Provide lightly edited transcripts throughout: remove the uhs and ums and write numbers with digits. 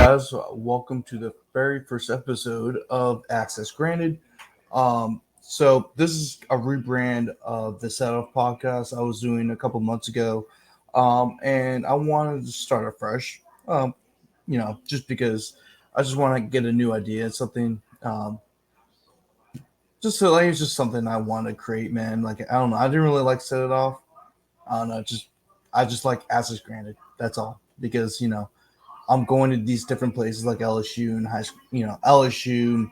guys? Welcome to the very first episode of Access Granted. So this is a rebrand of the Setup podcast I was doing a couple months ago, and I wanted to start afresh. Just because I just want to get a new idea, something. It's just something I want to create, man. Like I don't know, I didn't really like set it off. I don't know, I just like Access Granted. That's all because I'm going to these different places like LSU and high school, LSU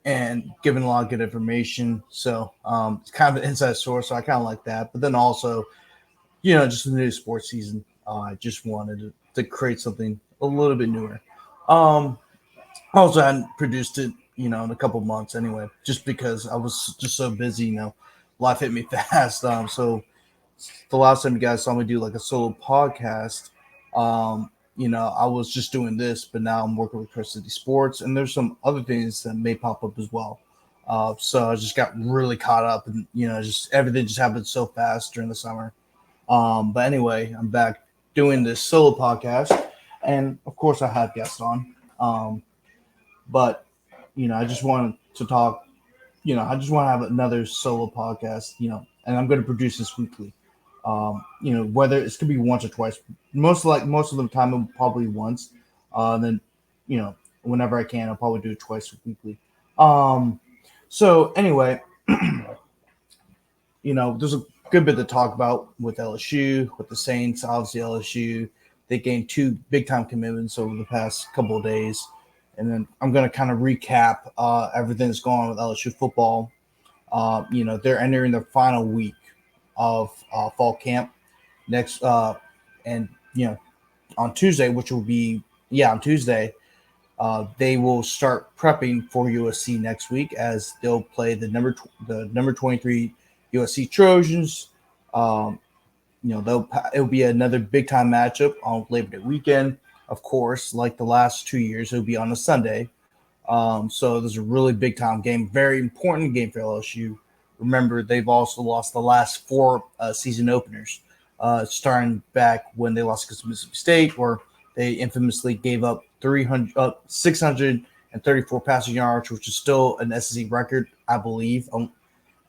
and giving a lot of good information. So it's kind of an inside source. So I kind of like that. But then also, just the new sports season, I just wanted to create something a little bit newer. Um, I also hadn't produced it, in a couple months anyway, just because I was just so busy. Life hit me fast. So the last time you guys saw me do like a solo podcast, I was just doing this, but now I'm working with Chris City Sports, and there's some other things that may pop up as well. So I just got really caught up, and just everything just happened so fast during the summer. But anyway, I'm back doing this solo podcast, and of course I had guests on. But I just wanted to talk. I just want to have another solo podcast. And I'm going to produce this weekly. Whether it's gonna be once or twice. Most of the time, it'll probably once. Then, whenever I can, I'll probably do it twice weekly. So anyway, there's a good bit to talk about with LSU, with the Saints. Obviously, LSU they gained two big time commitments over the past couple of days, and then I'm gonna kind of recap everything that's going on with LSU football. They're entering their final week of fall camp next and on Tuesday, which will be on Tuesday, they will start prepping for USC next week as they'll play the number 23 USC Trojans. um, it'll be another big time matchup on Labor Day weekend, of course. Like the last 2 years, it'll be on a Sunday. So there's a really big time game, very important game for LSU. Remember, they've also lost the last four season openers, starting back when they lost against Mississippi State, where they infamously gave up 634 passing yards, which is still an SEC record, I believe.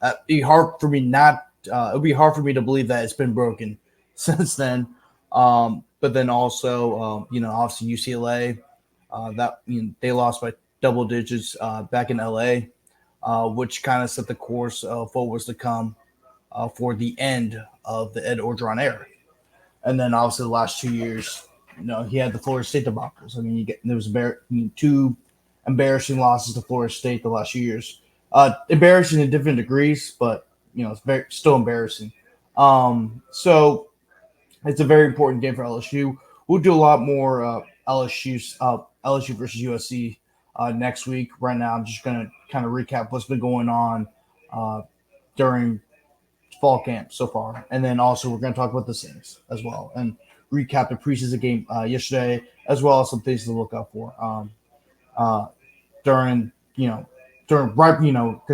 It'd be hard for me not. It'd be hard for me to believe that it's been broken since then. But then also, obviously UCLA, they lost by double digits back in LA, which kind of set the course of what was to come for the end of the Ed Orgeron era. And then obviously the last 2 years, he had the Florida State debacles. I mean, there was two embarrassing losses to Florida State the last few years. Embarrassing in different degrees, but it's still embarrassing. So it's a very important game for LSU. We'll do a lot more LSU versus USC next week. Right now, I'm just going to kind of recap what's been going on during fall camp so far. And then also we're going to talk about the Saints as well and recap the preseason game yesterday, as well as some things to look out for during, because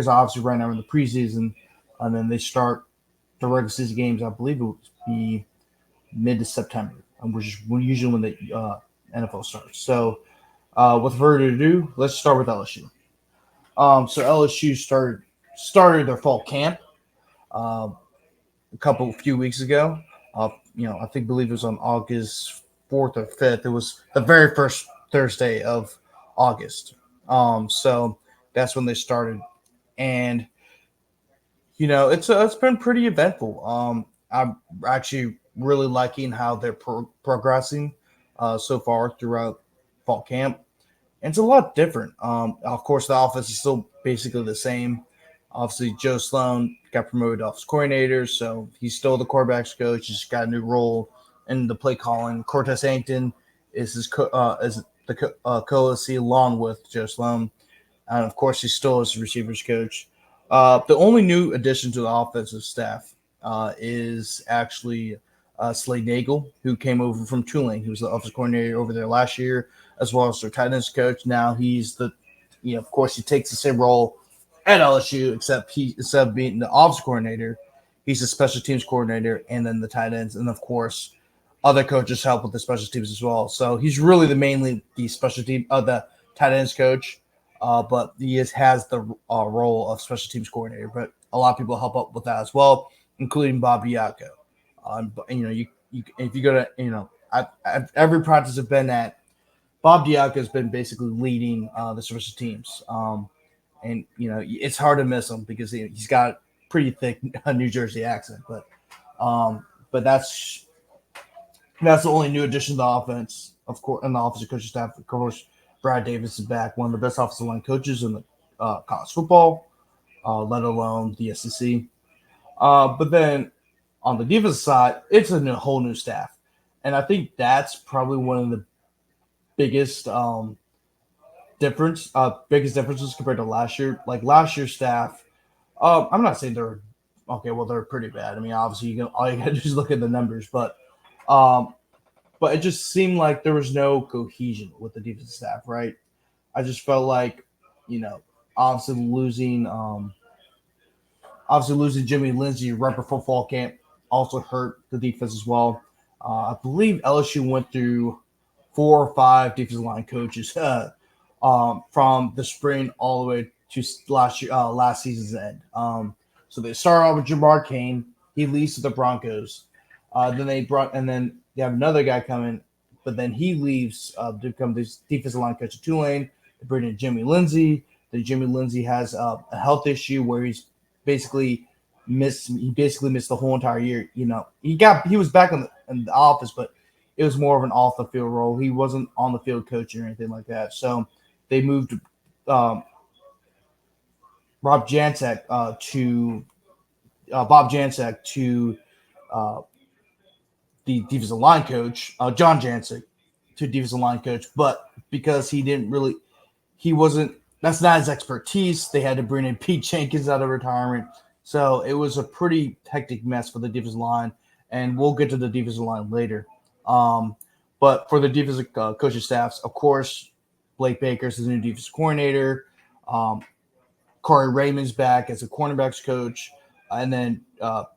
obviously right now we're in the preseason, and then they start the regular season games. I believe it will be mid to September, which is usually when the NFL starts. So with further ado, let's start with LSU. So LSU started their fall camp few weeks ago. Believe it was on August 4th or 5th. It was the very first Thursday of August. So that's when they started, and it's been pretty eventful. I'm actually really liking how they're progressing so far throughout fall camp. And it's a lot different. Of course, the offense is still basically the same. Obviously, Joe Sloan got promoted to offense coordinator, so he's still the quarterbacks coach. He's got a new role in the play calling. Cortez Hankton is the co-OC along with Joe Sloan, and of course, he's still his receivers coach. The only new addition to the offensive staff is actually Slade Nagel, who came over from Tulane. He was the offensive coordinator over there last year, as well as their tight ends coach. Now he's of course, he takes the same role at LSU, except instead of being the offensive coordinator, he's the special teams coordinator and then the tight ends. And of course, other coaches help with the special teams as well. So he's really mainly the special team, the tight ends coach, but he has the role of special teams coordinator. But a lot of people help up with that as well, including Bob Diaco. You if you go to every practice I've been at, Bob Diaco has been basically leading the special teams. And it's hard to miss him because he's got a pretty thick New Jersey accent. But that's the only new addition to the offense, of course, and the offensive coaching staff. Of course, Brad Davis is back, one of the best offensive line coaches in the college football, let alone the SEC. But then on the defensive side, it's a whole new staff, and I think that's probably one of the biggest differences compared to last year. Like last year's staff, I'm not saying they're okay. Well, they're pretty bad. I mean, obviously, all you got to do is look at the numbers, but it just seemed like there was no cohesion with the defensive staff, right? I just felt like, obviously losing Jimmy Lindsey right before fall camp also hurt the defense as well. I believe LSU went through 4 or 5 defensive line coaches from the spring all the way to last season's end. So they started off with Jamar Cain. He leaves to the Broncos. Then they have another guy coming, but then he leaves to become this defensive line coach at Tulane. They bring in Jimmy Lindsey. Then Jimmy Lindsey has a health issue where he basically missed the whole entire year. He was back in the office, but it was more of an off the field role. He wasn't on the field coaching or anything like that. So they moved Rob Jancek to the defensive line coach, John Jancek, to defensive line coach. But because that's not his expertise, they had to bring in Pete Jenkins out of retirement. So it was a pretty hectic mess for the defensive line, and we'll get to the defensive line later. But for the defensive coaching staffs, of course, Blake Baker's the new defensive coordinator. Corey Raymond's back as a cornerbacks coach. And then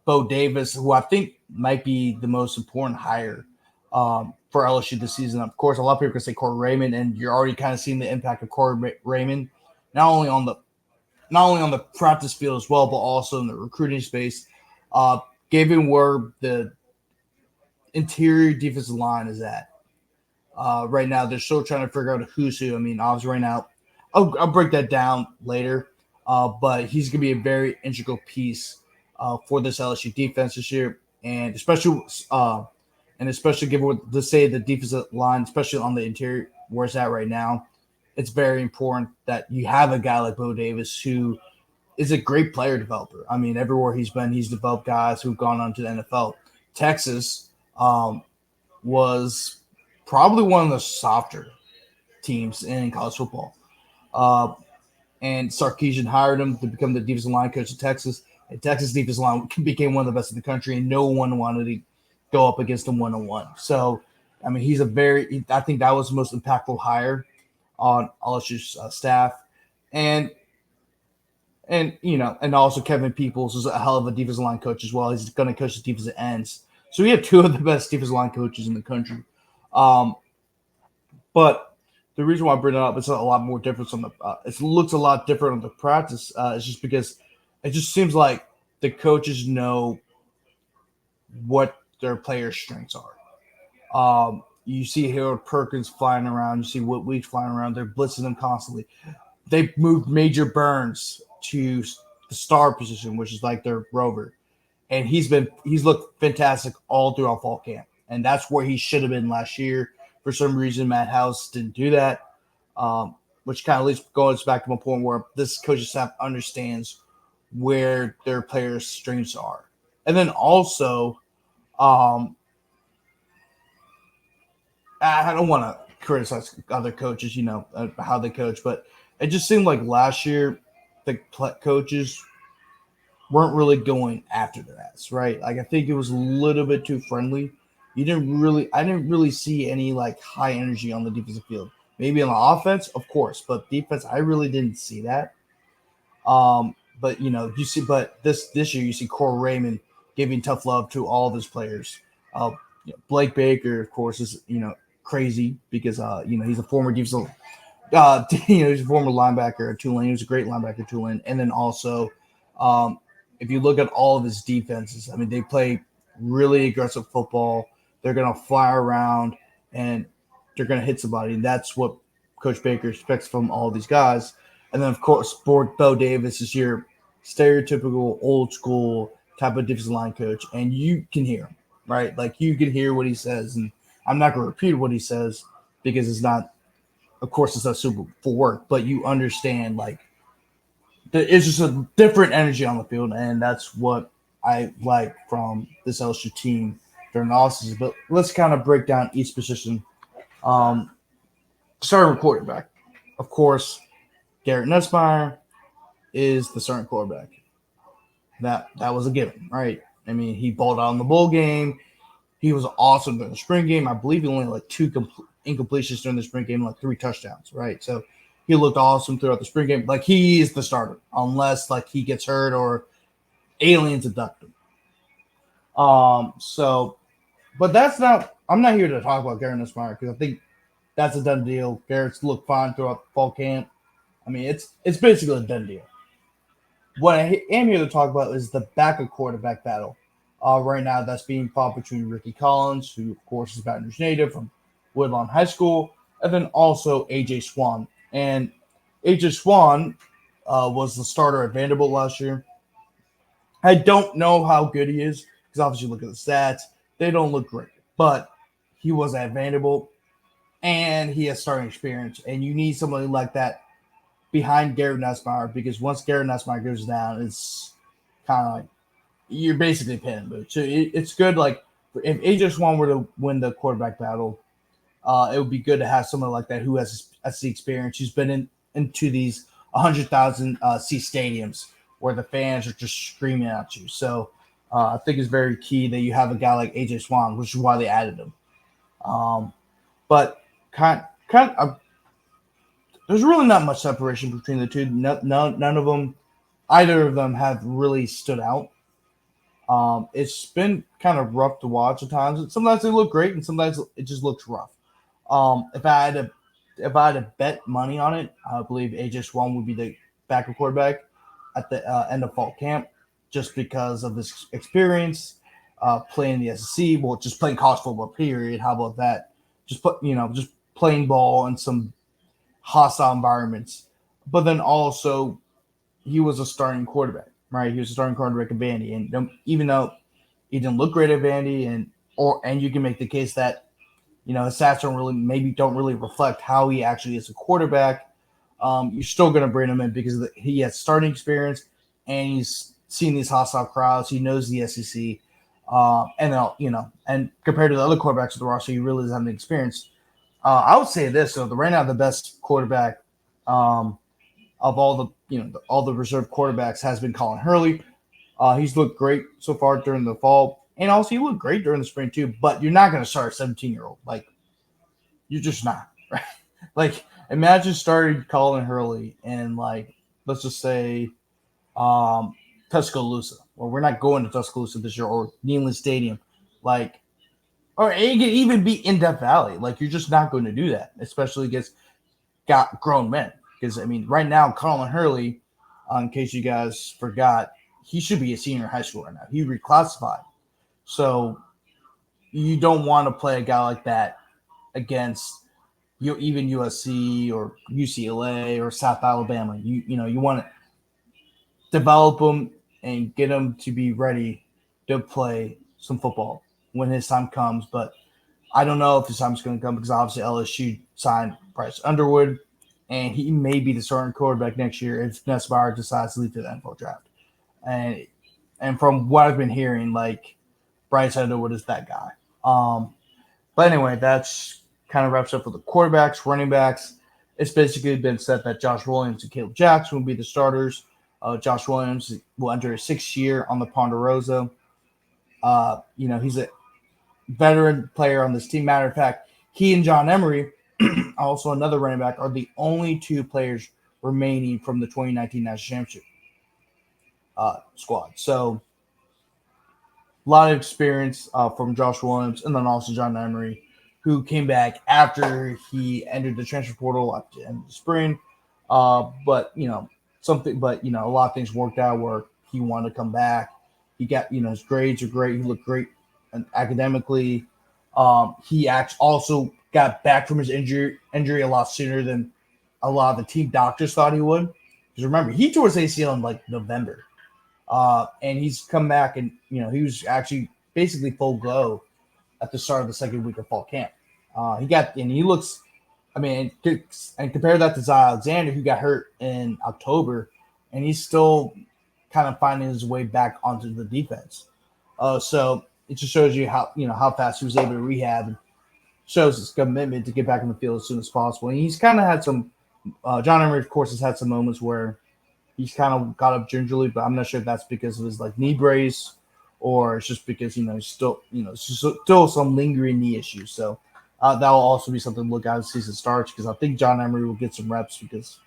Bo Davis, who I think might be the most important hire for LSU this season. Of course, a lot of people can say Corey Raymond, and you're already kind of seeing the impact of Corey Raymond, not only on the practice field as well, but also in the recruiting space. Given where the interior defensive line is at right now, they're still trying to figure out who's who. I mean, obviously, right now, I'll break that down later. But he's going to be a very integral piece for this LSU defense this year, and especially given what to say the defensive line, especially on the interior where it's at right now, it's very important that you have a guy like Bo Davis who is a great player developer. I mean, everywhere he's been, he's developed guys who've gone on to the NFL. Texas was probably one of the softer teams in college football. And Sarkisian hired him to become the defensive line coach of Texas. And Texas defensive line became one of the best in the country, and no one wanted to go up against him one-on-one. So, I mean, I think that was the most impactful hire on LSU's staff. And also Kevin Peoples is a hell of a defensive line coach as well. He's going to coach the defensive ends. So we have 2 of the best defensive line coaches in the country. But the reason why I bring it up, it's a lot more difference it looks a lot different on the practice. It's just because it just seems like the coaches know what their players' strengths are. You see Harold Perkins flying around. You see Whit Weeks flying around. They're blitzing them constantly. They moved Major Burns to the star position, which is like their rover. And he's looked fantastic all throughout fall camp. And that's where he should have been last year. For some reason, Matt House didn't do that, which kind of goes back to my point where this coaching staff understands where their players' strengths are. And then also, I don't want to criticize other coaches, how they coach, but it just seemed like last year the coaches weren't really going after the ass, right? Like I think it was a little bit too friendly. I didn't really see any like high energy on the defensive field. Maybe on the offense, of course, but defense, I really didn't see that. But this year you see Corey Raymond giving tough love to all of his players. Blake Baker, of course, is crazy because he's a former defensive he's a former linebacker at Tulane. He was a great linebacker at Tulane. And then also, if you look at all of his defenses, I mean, they play really aggressive football. They're going to fly around and they're going to hit somebody. And that's what Coach Baker expects from all these guys. And then, of course, Bo Davis is your stereotypical old school type of defensive line coach. And you can hear him, right? Like, you can hear what he says. And I'm not going to repeat what he says because it's not, of course, it's not super full work, but you understand, like, it's just a different energy on the field, and that's what I like from this LSU team during the offseason. But let's kind of break down each position. Starting with quarterback. Of course, Garrett Nussmeier is the starting quarterback. That was a given, right? I mean, he balled out in the bowl game. He was awesome during the spring game. I believe he only had like 2 incompletions during the spring game, like 3 touchdowns, right? So he looked awesome throughout the spring game. Like, he is the starter unless like he gets hurt or aliens abduct him. But that's not. I'm not here to talk about Garrett Nussmeier because I think that's a done deal. Garrett's looked fine throughout fall camp. I mean, it's basically a done deal. What I am here to talk about is the backup quarterback battle. Right now, that's being fought between Ricky Collins, who, of course, is Baton Rouge native from Woodlawn High School, and then also A.J. Swan. And A.J. Swan was the starter at Vanderbilt last year. I don't know how good he is because obviously look at the stats. They don't look great. But he was at Vanderbilt, and he has starting experience. And you need somebody like that behind Garrett Nussmeier because once Garrett Nussmeier goes down, it's kind of like you're basically pinning boots. So it's good. Like, if AJ Swan were to win the quarterback battle, it would be good to have someone like that who has the experience, who's been into these 100,000 seat stadiums where the fans are just screaming at you. So I think it's very key that you have a guy like AJ Swan, which is why they added him. But kind of, there's really not much separation between the two. None of them, either of them, have really stood out. It's been kind of rough to watch at times. Sometimes they look great, and sometimes it just looks rough. If I had to bet money on it, I believe AJ Swan would be the backup quarterback at the end of fall camp, just because of this experience playing the SEC, well, just playing college football. Period. How about that? Just playing ball in some hostile environments. But then also, he was a starting quarterback, right? He was a starting quarterback at Vandy, and even though he didn't look great at Vandy, and you can make the case that his stats don't really reflect how he actually is a quarterback. You're still going to bring him in because he has starting experience and he's seen these hostile crowds. He knows the SEC, and compared to the other quarterbacks of the roster, he really doesn't have any experience. I would say this: right now, the best quarterback of all the reserve quarterbacks has been Colin Hurley. He's looked great so far during the fall, and also he looked great during the spring too. But you're not going to start a 17-year-old. Like, you're just not, right? Like, imagine starting Colin Hurley and, like, let's just say Tuscaloosa. Well, we're not going to Tuscaloosa this year, or Neyland Stadium. Like, or it could even be in Death Valley. Like, you're just not going to do that, especially against grown men. Because, I mean, right now, Colin Hurley, in case you guys forgot, he should be a senior in high school right now. He reclassified. So you don't want to play a guy like that against even USC or UCLA or South Alabama. You want to develop them and get them to be ready to play some football when his time comes. But I don't know if his time's going to come because obviously LSU signed Bryce Underwood, and he may be the starting quarterback next year if Nussmeier decides to leave to the NFL draft. And from what I've been hearing, like, Bryce Underwood is that guy. But anyway, that's kind of wraps up with the quarterbacks, running backs. It's basically been said that Josh Williams and Caleb Jackson will be the starters. Josh Williams will enter his 6th year on the Ponderosa. He's a veteran player on this team. Matter of fact, he and John Emery, also another running back, are the only 2 players remaining from the 2019 National Championship squad. So a lot of experience from Josh Williams, and then also John Emery, who came back after he entered the transfer portal in the spring. But a lot of things worked out where he wanted to come back. He got, his grades are great. He looked great academically. He also got back from his injury a lot sooner than a lot of the team doctors thought he would. Because remember, he tore his ACL in like November, and he's come back, and he was actually basically full go at the start of the second week of fall camp. He looks. I mean, and compare that to Zay Alexander, who got hurt in October, and he's still kind of finding his way back onto the defense. So it just shows you how fast he was able to rehab, and shows his commitment to get back in the field as soon as possible. And he's kind of had some. John Emery, of course, has had some moments where he's kind of got up gingerly, but I'm not sure if that's because of his knee brace or it's just because he's still still some lingering knee issues. So that will also be something to look at as the season starts, because I think John Emery will get some reps because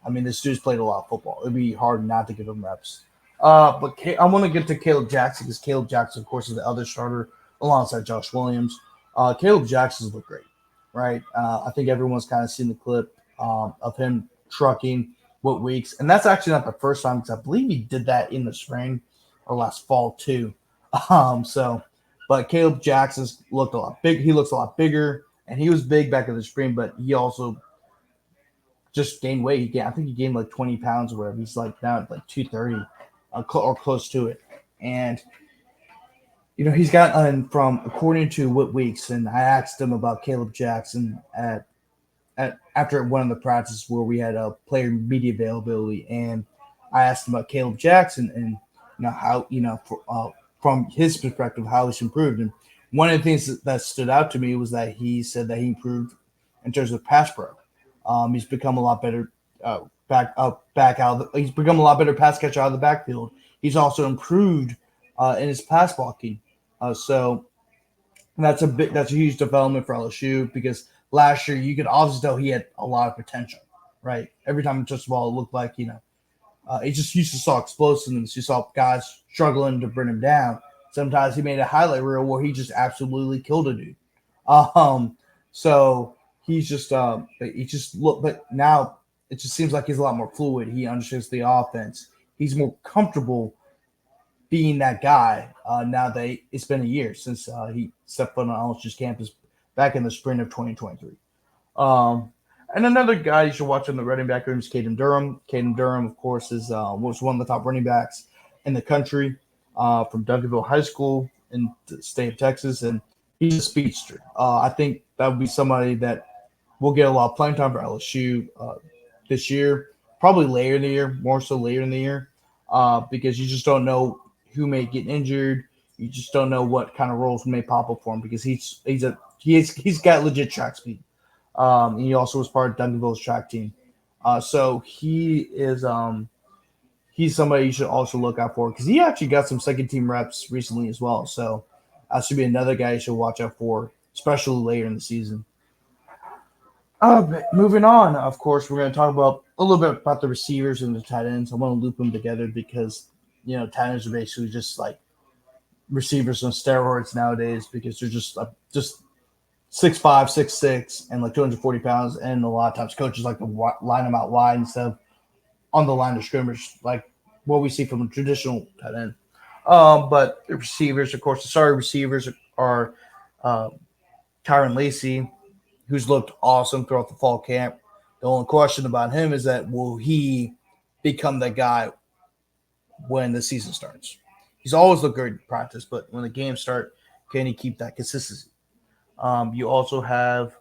this dude's played a lot of football. It'd be hard not to give him reps. But I want to get to Caleb Jackson, because Caleb Jackson, of course, is the other starter alongside Josh Williams. Caleb Jackson's looked great, right? I think everyone's kind of seen the clip of him trucking what weeks, and that's actually not the first time, because I believe he did that in the spring or last fall too. But Caleb Jackson's looked a lot big. He looks a lot bigger, and he was big back in the spring, but he also just gained weight. I think he gained like 20 pounds or whatever. He's like now at like 230 or close to it. And he's gotten from, according to what weeks, and I asked him about Caleb Jackson after one of the practices where we had a player media availability, and I asked him about Caleb Jackson and how from his perspective how he's improved. And one of the things that stood out to me was that he said that he improved in terms of pass pro. He's become a lot better he's become a lot better pass catcher out of the backfield. He's also improved in his pass blocking. So that's a huge development for LSU, because last year you could obviously tell he had a lot of potential, right? Every time he touched the ball, it looked like, you just used to saw explosiveness. You saw guys struggling to bring him down. Sometimes he made a highlight reel where he just absolutely killed a dude. So he's just but now it just seems like he's a lot more fluid. He understands the offense. He's more comfortable being that guy. Now that it's been a year since he stepped foot on LSU's campus back in the spring of 2023. And another guy you should watch in the running back room is Caden Durham. Caden Durham, of course, was one of the top running backs in the country from Duncanville High School in the state of Texas, and he's a speedster. I think that would be somebody that will get a lot of playing time for LSU this year, probably later in the year, more so later in the year, because you just don't know who may get injured. You just don't know what kind of roles may pop up for him, because he's got legit track speed. He also was part of Duncanville's track team. So he's somebody you should also look out for, because he actually got some second team reps recently as well. So that should be another guy you should watch out for, especially later in the season. Moving on, of course, we're going to talk about a little bit about the receivers and the tight ends. I want to loop them together because, tight ends are basically just like receivers on steroids nowadays, because they're just 6'5", 6'6", and like 240 pounds. And a lot of times coaches like to line them out wide instead of on the line of scrimmage, like what we see from a traditional tight end. But the receivers, of course, the starting receivers are Tyron Lacey, who's looked awesome throughout the fall camp. The only question about him is that will he become that guy when the season starts? He's always looked great in practice, but when the games start, can he keep that consistency? You also have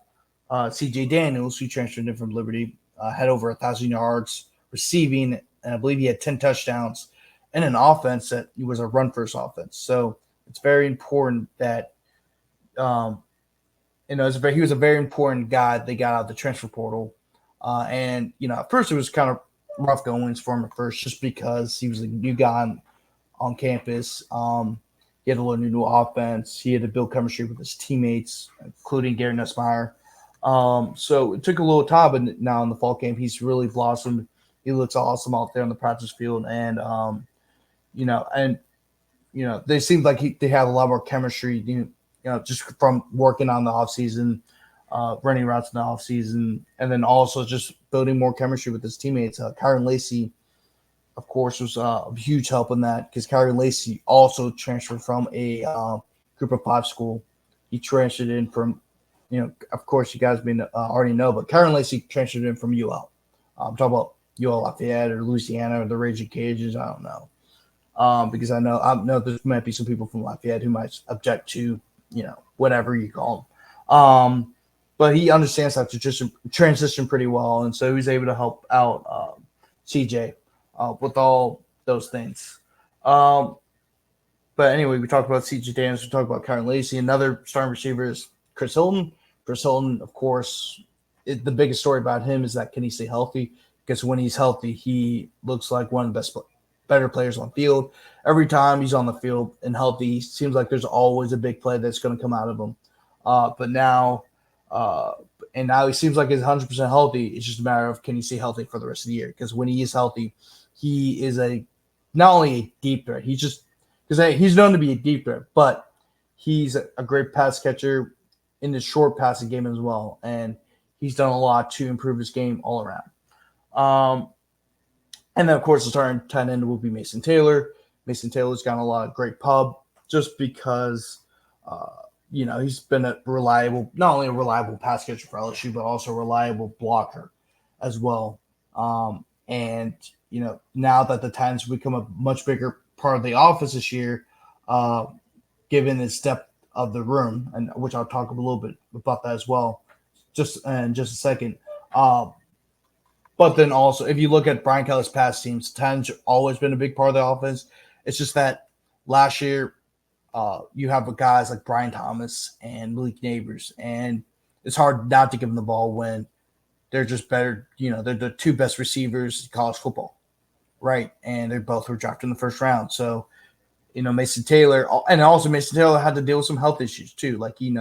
C.J. Daniels, who transferred in from Liberty, had over 1,000 yards receiving, and I believe he had 10 touchdowns in an offense that was a run-first offense. So it's very important that he was a very important guy they got out of the transfer portal. And at first it was kind of rough goings for him at first, just because he was a new guy on campus. He had to learn a new offense. He had to build chemistry with his teammates, including Gary Nussmeier. So it took a little time, but now in the fall camp, he's really blossomed. He looks awesome out there on the practice field. And, and they seemed like they had a lot more chemistry, just from working on the offseason, running routes in the offseason, and then also just building more chemistry with his teammates. Kyron Lacy, of course, was a huge help in that because Kyron Lacy also transferred from a group of five school. He transferred in from, of course, you guys may already know, but Kyron Lacy transferred in from UL. I'm talking about UL Lafayette or Louisiana or the Raging Cajuns. I don't know. Because I know there might be some people from Lafayette who might object to, whatever you call them. But he understands how to transition pretty well, and so he was able to help out CJ with all those things. But anyway, we talked about CJ Daniels, we talked about Kyron Lacy. Another starting receiver is Chris Hilton. Chris Hilton, of course, the biggest story about him is that can he stay healthy? Because when he's healthy, he looks like one of the better players on the field. Every time he's on the field and healthy, seems like there's always a big play that's going to come out of him. But now he seems like he's 100% healthy. It's just a matter of can he stay healthy for the rest of the year? Because when he is healthy, he is not only a deep threat. He's known to be a deep threat, but he's a great pass catcher in the short passing game as well, and he's done a lot to improve his game all around. And then, of course, the starting tight end will be Mason Taylor. Mason Taylor's gotten a lot of great pub just because, he's been not only a reliable pass catcher for LSU, but also a reliable blocker as well. And now that the Titans become a much bigger part of the offense this year, given the depth of the room, and which I'll talk a little bit about that as well, just in just a second. But then also, if you look at Brian Kelly's past teams, Titans have always been a big part of the offense. It's just that last year, you have guys like Brian Thomas and Malik Neighbors, and it's hard not to give them the ball when they're just better. They're the two best receivers in college football, right? And they both were drafted in the first round. So, Mason Taylor had to deal with some health issues too. Like, he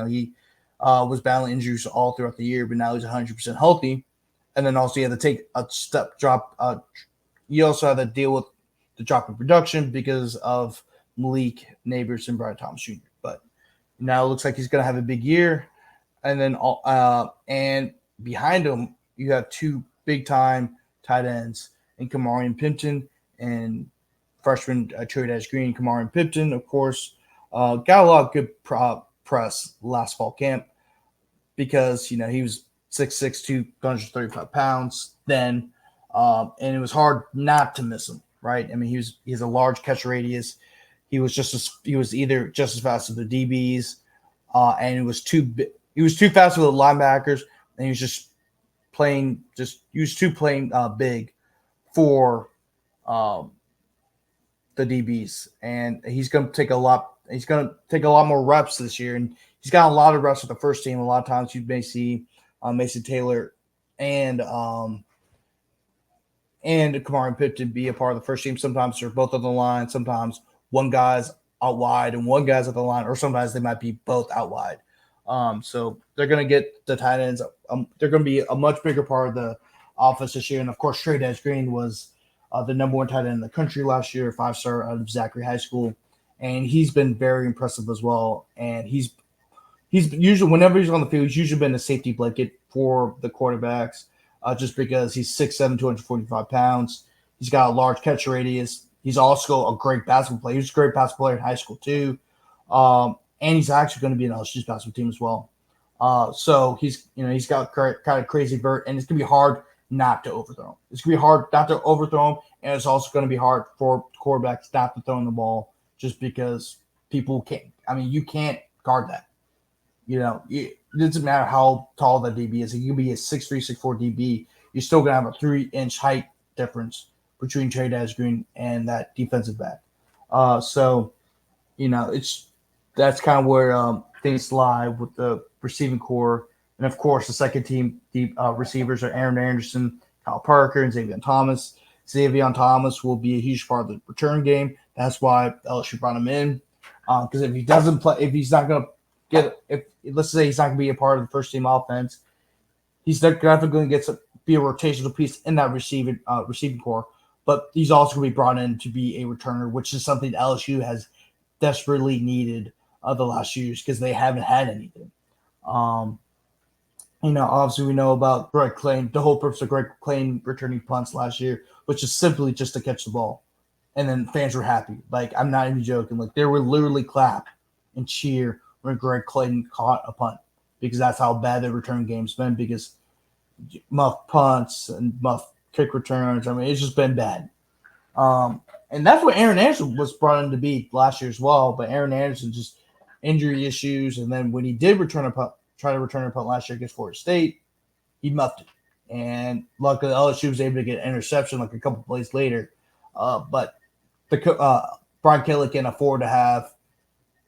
was battling injuries all throughout the year, but now he's 100% healthy. And then also you had to take a step drop. You also had to deal with the drop in production because of Malik Neighbors and Brian Thomas Jr. But now it looks like he's going to have a big year. And then and behind him, you have two big-time tight ends in Kamarian Pimpton and freshman Cherry Green. Kamarian Pimpton, of course, got a lot of good press last fall camp because, he was 6'6", 235 pounds then, and it was hard not to miss him, right? I mean, he has a large catch radius. He was either just as fast as the DBs, and he was too fast for the linebackers, and he was too big for the DBs, and he's going to take a lot more reps this year, and he's got a lot of reps with the first team. A lot of times you may see Mason Taylor and Kamarian Pimpton be a part of the first team. Sometimes they're both on the line. Sometimes one guy's out wide and one guy's at the line, or sometimes they might be both out wide. So they're going to get the tight ends. They're going to be a much bigger part of the offense this year. And, of course, Trey Green was the number one tight end in the country last year, 5-star out of Zachary High School. And he's been very impressive as well. And he's usually, whenever he's on the field, he's usually been a safety blanket for the quarterbacks, just because he's 6'7", 245 pounds. He's got a large catch radius. He's also a great basketball player. He was a great basketball player in high school too. And he's actually going to be an LSU's basketball team as well. So he's got kind of crazy vert, and it's going to be hard not to overthrow him. It's going to be hard not to overthrow him, and it's also going to be hard for quarterbacks not to throw in the ball just because people can't. I mean, you can't guard that. It doesn't matter how tall that DB is. He can be a 6'3", 6'4" DB. You're still going to have a 3-inch height difference between Trey Green and that defensive back. So that's kind of where things lie with the receiving core. And, of course, the second team receivers are Aaron Anderson, Kyle Parker, and Xavier Thomas. Xavier Thomas will be a huge part of the return game. That's why LSU brought him in. Because if he doesn't play, if he's not going to let's say he's not going to be a part of the first team offense, he's definitely going to be a rotational piece in that receiving core. But he's also going to be brought in to be a returner, which is something LSU has desperately needed the last few years because they haven't had anything. Obviously we know about Greg Clay. The whole purpose of Greg Clay returning punts last year, which is simply just to catch the ball. And then fans were happy. Like, I'm not even joking. Like, they were literally clap and cheer when Greg Clayton caught a punt because that's how bad their return game's been because muff punts and muff kick returns. I mean, it's just been bad. And that's what Aaron Anderson was brought in to be last year as well. But Aaron Anderson just injury issues. And then when he did try to return a punt last year against Florida State, he muffed it. And luckily, LSU was able to get an interception like a couple plays later. But Brian Kelly can afford to have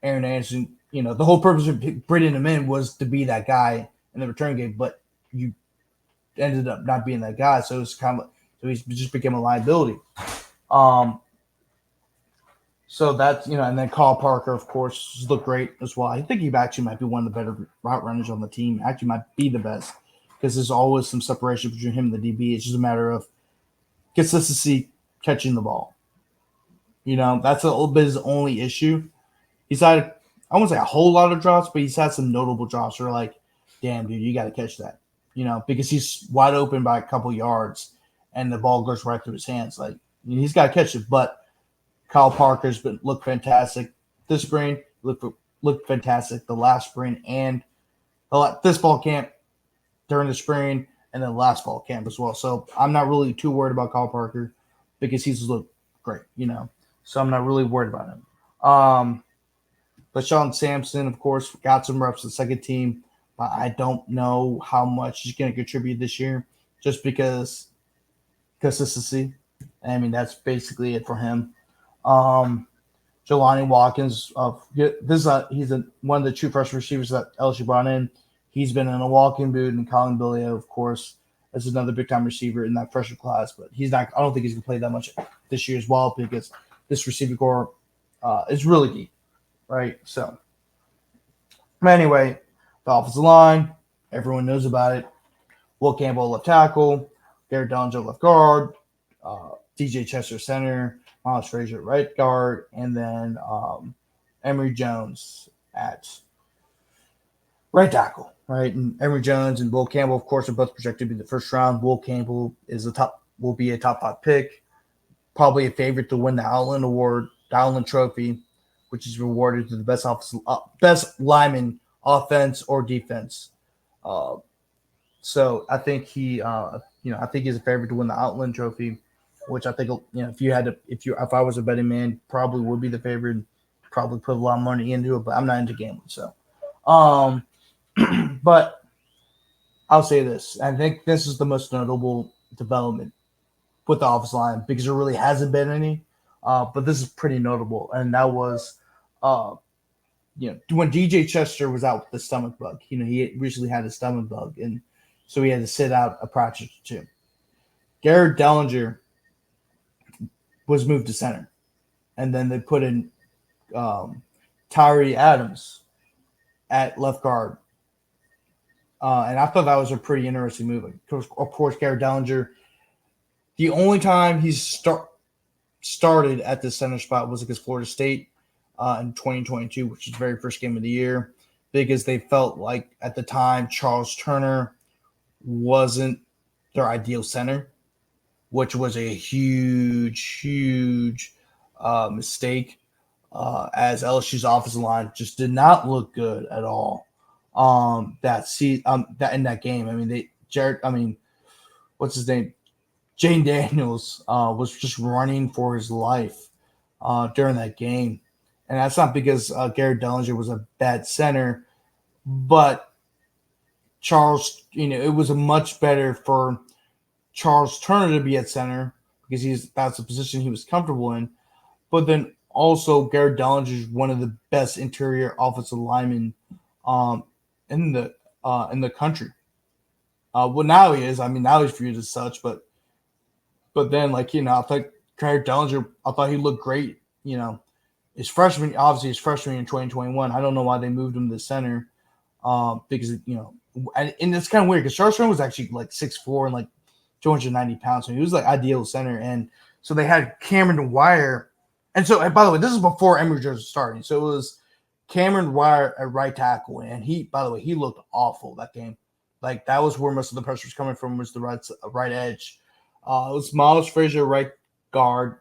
Aaron Anderson. The whole purpose of bringing him in was to be that guy in the return game, but you ended up not being that guy. So it's kind of so he just became a liability. So that's and then Kyle Parker, of course, looked great as well. I think he actually might be one of the better route runners on the team. Actually, might be the best because there's always some separation between him and the DB. It's just a matter of consistency catching the ball. That's a little bit his only issue. He's had, I won't say a whole lot of drops, but he's had some notable drops where like, damn, dude, you got to catch that, because he's wide open by a couple yards and the ball goes right through his hands. Like, he's got to catch it. But Kyle Parker's looked fantastic this spring, looked fantastic the last spring and this fall camp during the spring and then last fall camp as well. So I'm not really too worried about Kyle Parker because he's looked great, So I'm not really worried about him. But Sean Sampson, of course, got some reps with the second team. But I don't know how much he's going to contribute this year just because consistency. I mean, that's basically it for him. Jelani Watkins, he's one of the true freshman receivers that LSU brought in. He's been in a walking boot, and Colin Billio, of course, is another big-time receiver in that freshman class. But he's not. I don't think he's going to play that much this year as well because this receiving core is really deep, right? So, anyway, the offensive line, everyone knows about it. Will Campbell left tackle, Garrett Dellinger left guard, DJ Chester center, Miles Frazier at right guard, and then Emory Jones at right tackle, right? And Emory Jones and Will Campbell, of course, are both projected to be the first round. Will Campbell will be a top 5 pick, probably a favorite to win the Outland Award, the Outland Trophy, which is rewarded to the best lineman, offense or defense. So I think I think he's a favorite to win the Outland Trophy, which I think if I was a betting man, probably would be the favorite. Probably put a lot of money into it, but I'm not into gambling. So, but I'll say this: I think this is the most notable development with the offensive line because there really hasn't been any. But this is pretty notable, and that was, when DJ Chester was out with the stomach bug. He recently had a stomach bug, and so he had to sit out a practice or two. Garrett Dellinger was moved to center, and then they put in Tyree Adams at left guard. And I thought that was a pretty interesting move. Of course, Garrett Dellinger, the only time he's started at the center spot was against Florida State in 2022, which is the very first game of the year, because they felt like at the time Charles Turner wasn't their ideal center, which was a huge mistake, as LSU's offensive line just did not look good at all. That in that game. I mean, what's his name? Jane Daniels was just running for his life during that game. And that's not because Garrett Dellinger was a bad center, but Charles, it was much better for Charles Turner to be at center because that's the position he was comfortable in. But then also Garrett Dellinger is one of the best interior offensive linemen in the country. Well, now he is. I mean, now he's viewed as such, but then I think Garrett Dellinger, I thought he looked great. His freshman in 2021. I don't know why they moved him to center, because and it's kind of weird because Charles Turner was actually like 6'4" and 290 pounds, so he was like ideal center. And so they had Cameron Wire And so, and by the way, this is before Emory Jones was starting. So it was Cameron Wire at right tackle, and he, by the way, he looked awful that game. Like that was where most of the pressure was coming from, was the right edge. It was Miles Frazier right guard,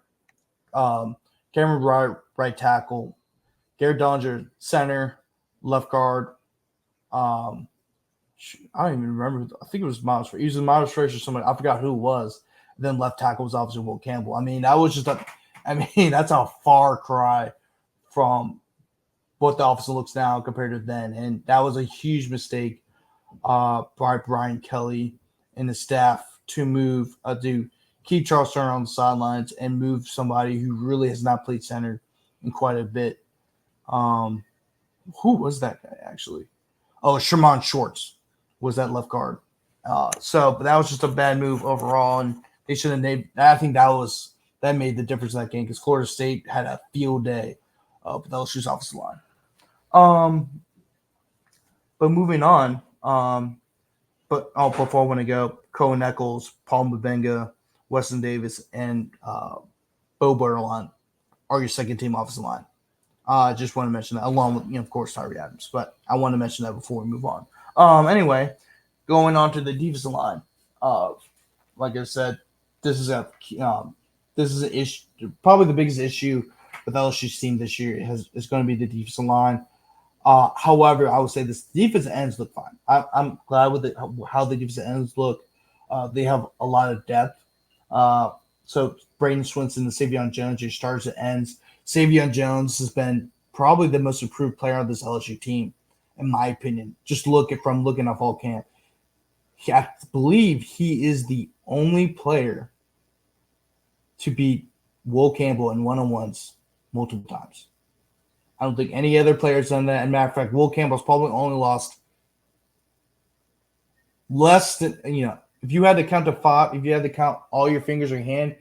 Cameron Wire right tackle, Garrett Donger center, left guard. Um, I don't even remember. I think it was Miles. He was Miles Frazier or somebody. I forgot who it was. And then left tackle was obviously Will Campbell. I mean, that was just a. I mean, that's a far cry from what the offense looks now compared to then, and that was a huge mistake by Brian Kelly and the staff to keep Charles Turner on the sidelines and move somebody who really has not played center in quite a bit. Who was that guy actually? Oh, Sherman Schwartz was that left guard. But that was just a bad move overall, and they should have named. I think that made the difference in that game because Florida State had a field day with LSU's offensive line. But moving on, before I want to go, Cohen Eccles, Paul Mabenga, Weston Davis, and Bo Bergeron are your second team offensive line. I just want to mention that, along with, of course, Tyree Adams. But I want to mention that before we move on. Anyway, going on to the defensive line. Like I said, this is an issue. Probably the biggest issue with LSU's team this year is going to be the defensive line. However, I would say this defensive ends look fine. I'm glad with how the defensive ends look. They have a lot of depth. So Braden Swinson and Savion Jones, your starters and ends. Savion Jones has been probably the most improved player on this LSU team, in my opinion. Just looking at Fall Camp. I believe he is the only player to beat Will Campbell in one-on-ones multiple times. I don't think any other player's done that. As a matter of fact, Will Campbell's probably only lost less than, if you had to count to 5, if you had to count all your fingers or your hand,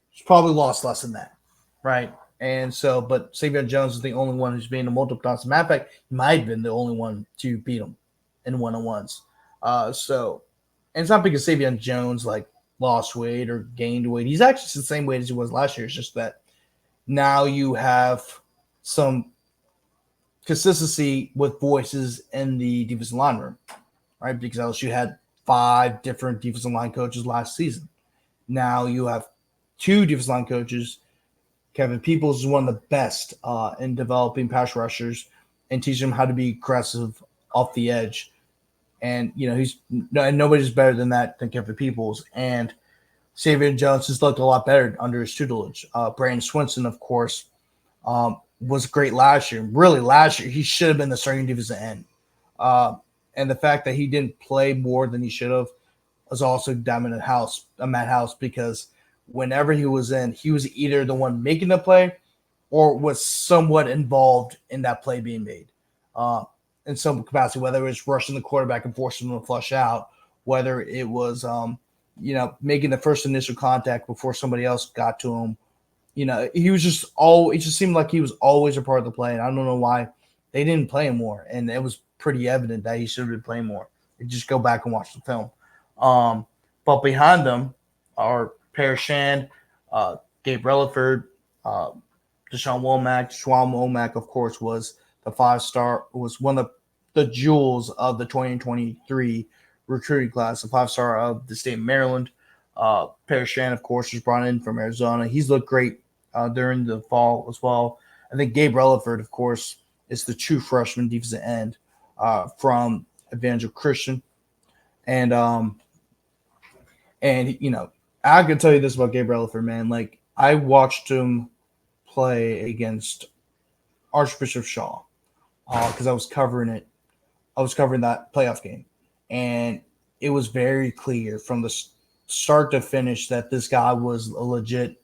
he's probably lost less than that, right? And so, but Savion Jones is the only one who's been a multiple times. As a matter of fact, he might have been the only one to beat him in one-on-ones. And it's not because Savion Jones lost weight or gained weight. He's actually the same weight as he was last year. It's just that now you have some consistency with voices in the defensive line room, right? Because LSU had 5 different defensive line coaches last season. Now you have 2 defensive line coaches. Kevin Peoples is one of the best in developing pass rushers and teaching them how to be aggressive off the edge. And, nobody's better than that than Kevin Peoples. And Savion Jones has looked a lot better under his tutelage. Brandon Swinson, of course, was great last year. Really, last year, he should have been the starting defensive end. And the fact that he didn't play more than he should have was also dominant Matt House, because whenever he was in, he was either the one making the play or was somewhat involved in that play being made in some capacity, whether it was rushing the quarterback and forcing him to flush out, whether it was, making the first initial contact before somebody else got to him. He was just it just seemed like he was always a part of the play. And I don't know why they didn't play him more. And it was pretty evident that he should have been playing more. You just go back and watch the film. But behind them are Paris Shand, Gabe Relaford, Deshaun Womack. Deshaun Womack, of course, was the 5-star, was one of the jewels of the 2023 recruiting class, the 5-star of the state of Maryland. Paris Shand, of course, was brought in from Arizona. He's looked great during the fall as well. I think Gabe Relaford, of course, is the true freshman defensive end from Evangel Christian. And I can tell you this about Gabe Relaford, man. I watched him play against Archbishop Shaw because I was covering it. I was covering that playoff game. And it was very clear from the start to finish that this guy was a legit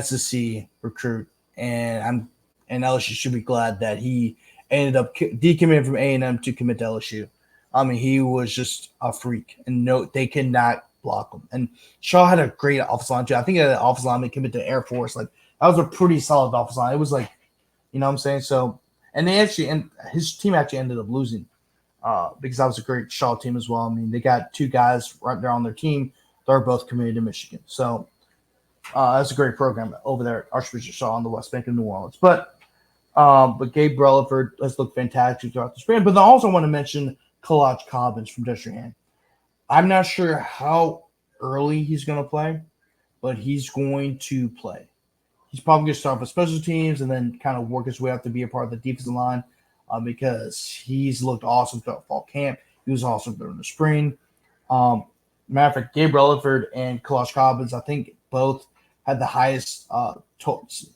SEC recruit. And LSU should be glad that he ended up decommitting from A&M to commit to LSU. I mean, he was just a freak. And they cannot block him. And Shaw had a great offensive line too. I think he had an offensive line that committed to Air Force. That was a pretty solid offensive line. It was you know what I'm saying? So, and his team actually ended up losing because that was a great Shaw team as well. I mean, they got 2 guys right there on their team that are both committed to Michigan. So, That's a great program over there at Archbishop Shaw on the West Bank of New Orleans. But Gabe Relaford has looked fantastic throughout the spring. But I also want to mention Kalaj Cobbins from Destrehan. I'm not sure how early he's going to play, but he's going to play. He's probably going to start with special teams and then kind of work his way up to be a part of the defensive line because he's looked awesome throughout fall camp. He was awesome during the spring. Matter of fact, Gabe Relaford and Kalaj Cobbins, I think both had the highest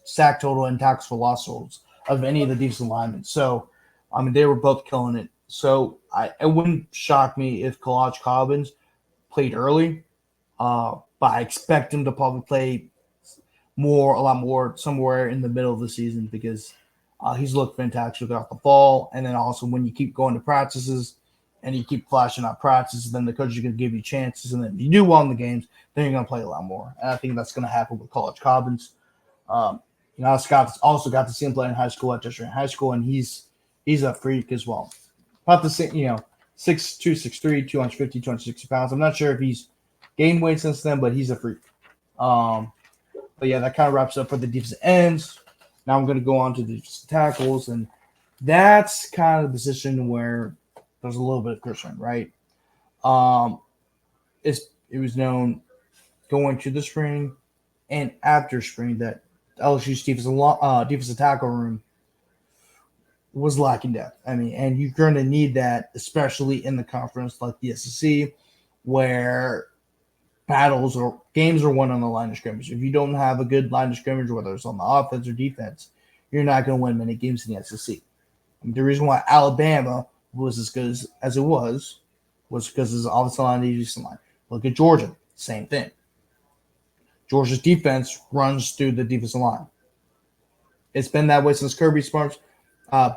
sack total and tackles for loss totals of any of the defensive linemen. So, I mean, they were both killing it. So, it wouldn't shock me if Kalaj Cobbins played early, but I expect him to probably play a lot more somewhere in the middle of the season because he's looked fantastic throughout the fall. And then also when you keep going to practices and you keep flashing out practices, then the coach is going to give you chances. And then if you do well in the games, then you're going to play a lot more. And I think that's going to happen with Kalaj Cobbins. I also got to see him play in high school at Destrehan High School, and he's a freak as well. About the same, 6'2", 6'3", 250, 260 pounds. I'm not sure if he's gained weight since then, but he's a freak. But yeah, that kind of wraps up for the defensive ends. Now I'm going to go on to the defensive tackles, and that's kind of the position where there's a little bit of concern, right? It was known going to the spring and after spring that LSU's defensive tackle room was lacking depth. I mean, and you're going to need that, especially in the conference like the SEC, where battles or games are won on the line of scrimmage. If you don't have a good line of scrimmage, whether it's on the offense or defense, you're not going to win many games in the SEC. I mean, the reason why Alabama was as good as it was because of the offensive line and defensive line. Look at Georgia, same thing. Georgia's defense runs through the defensive line. It's been that way since Kirby Smart's got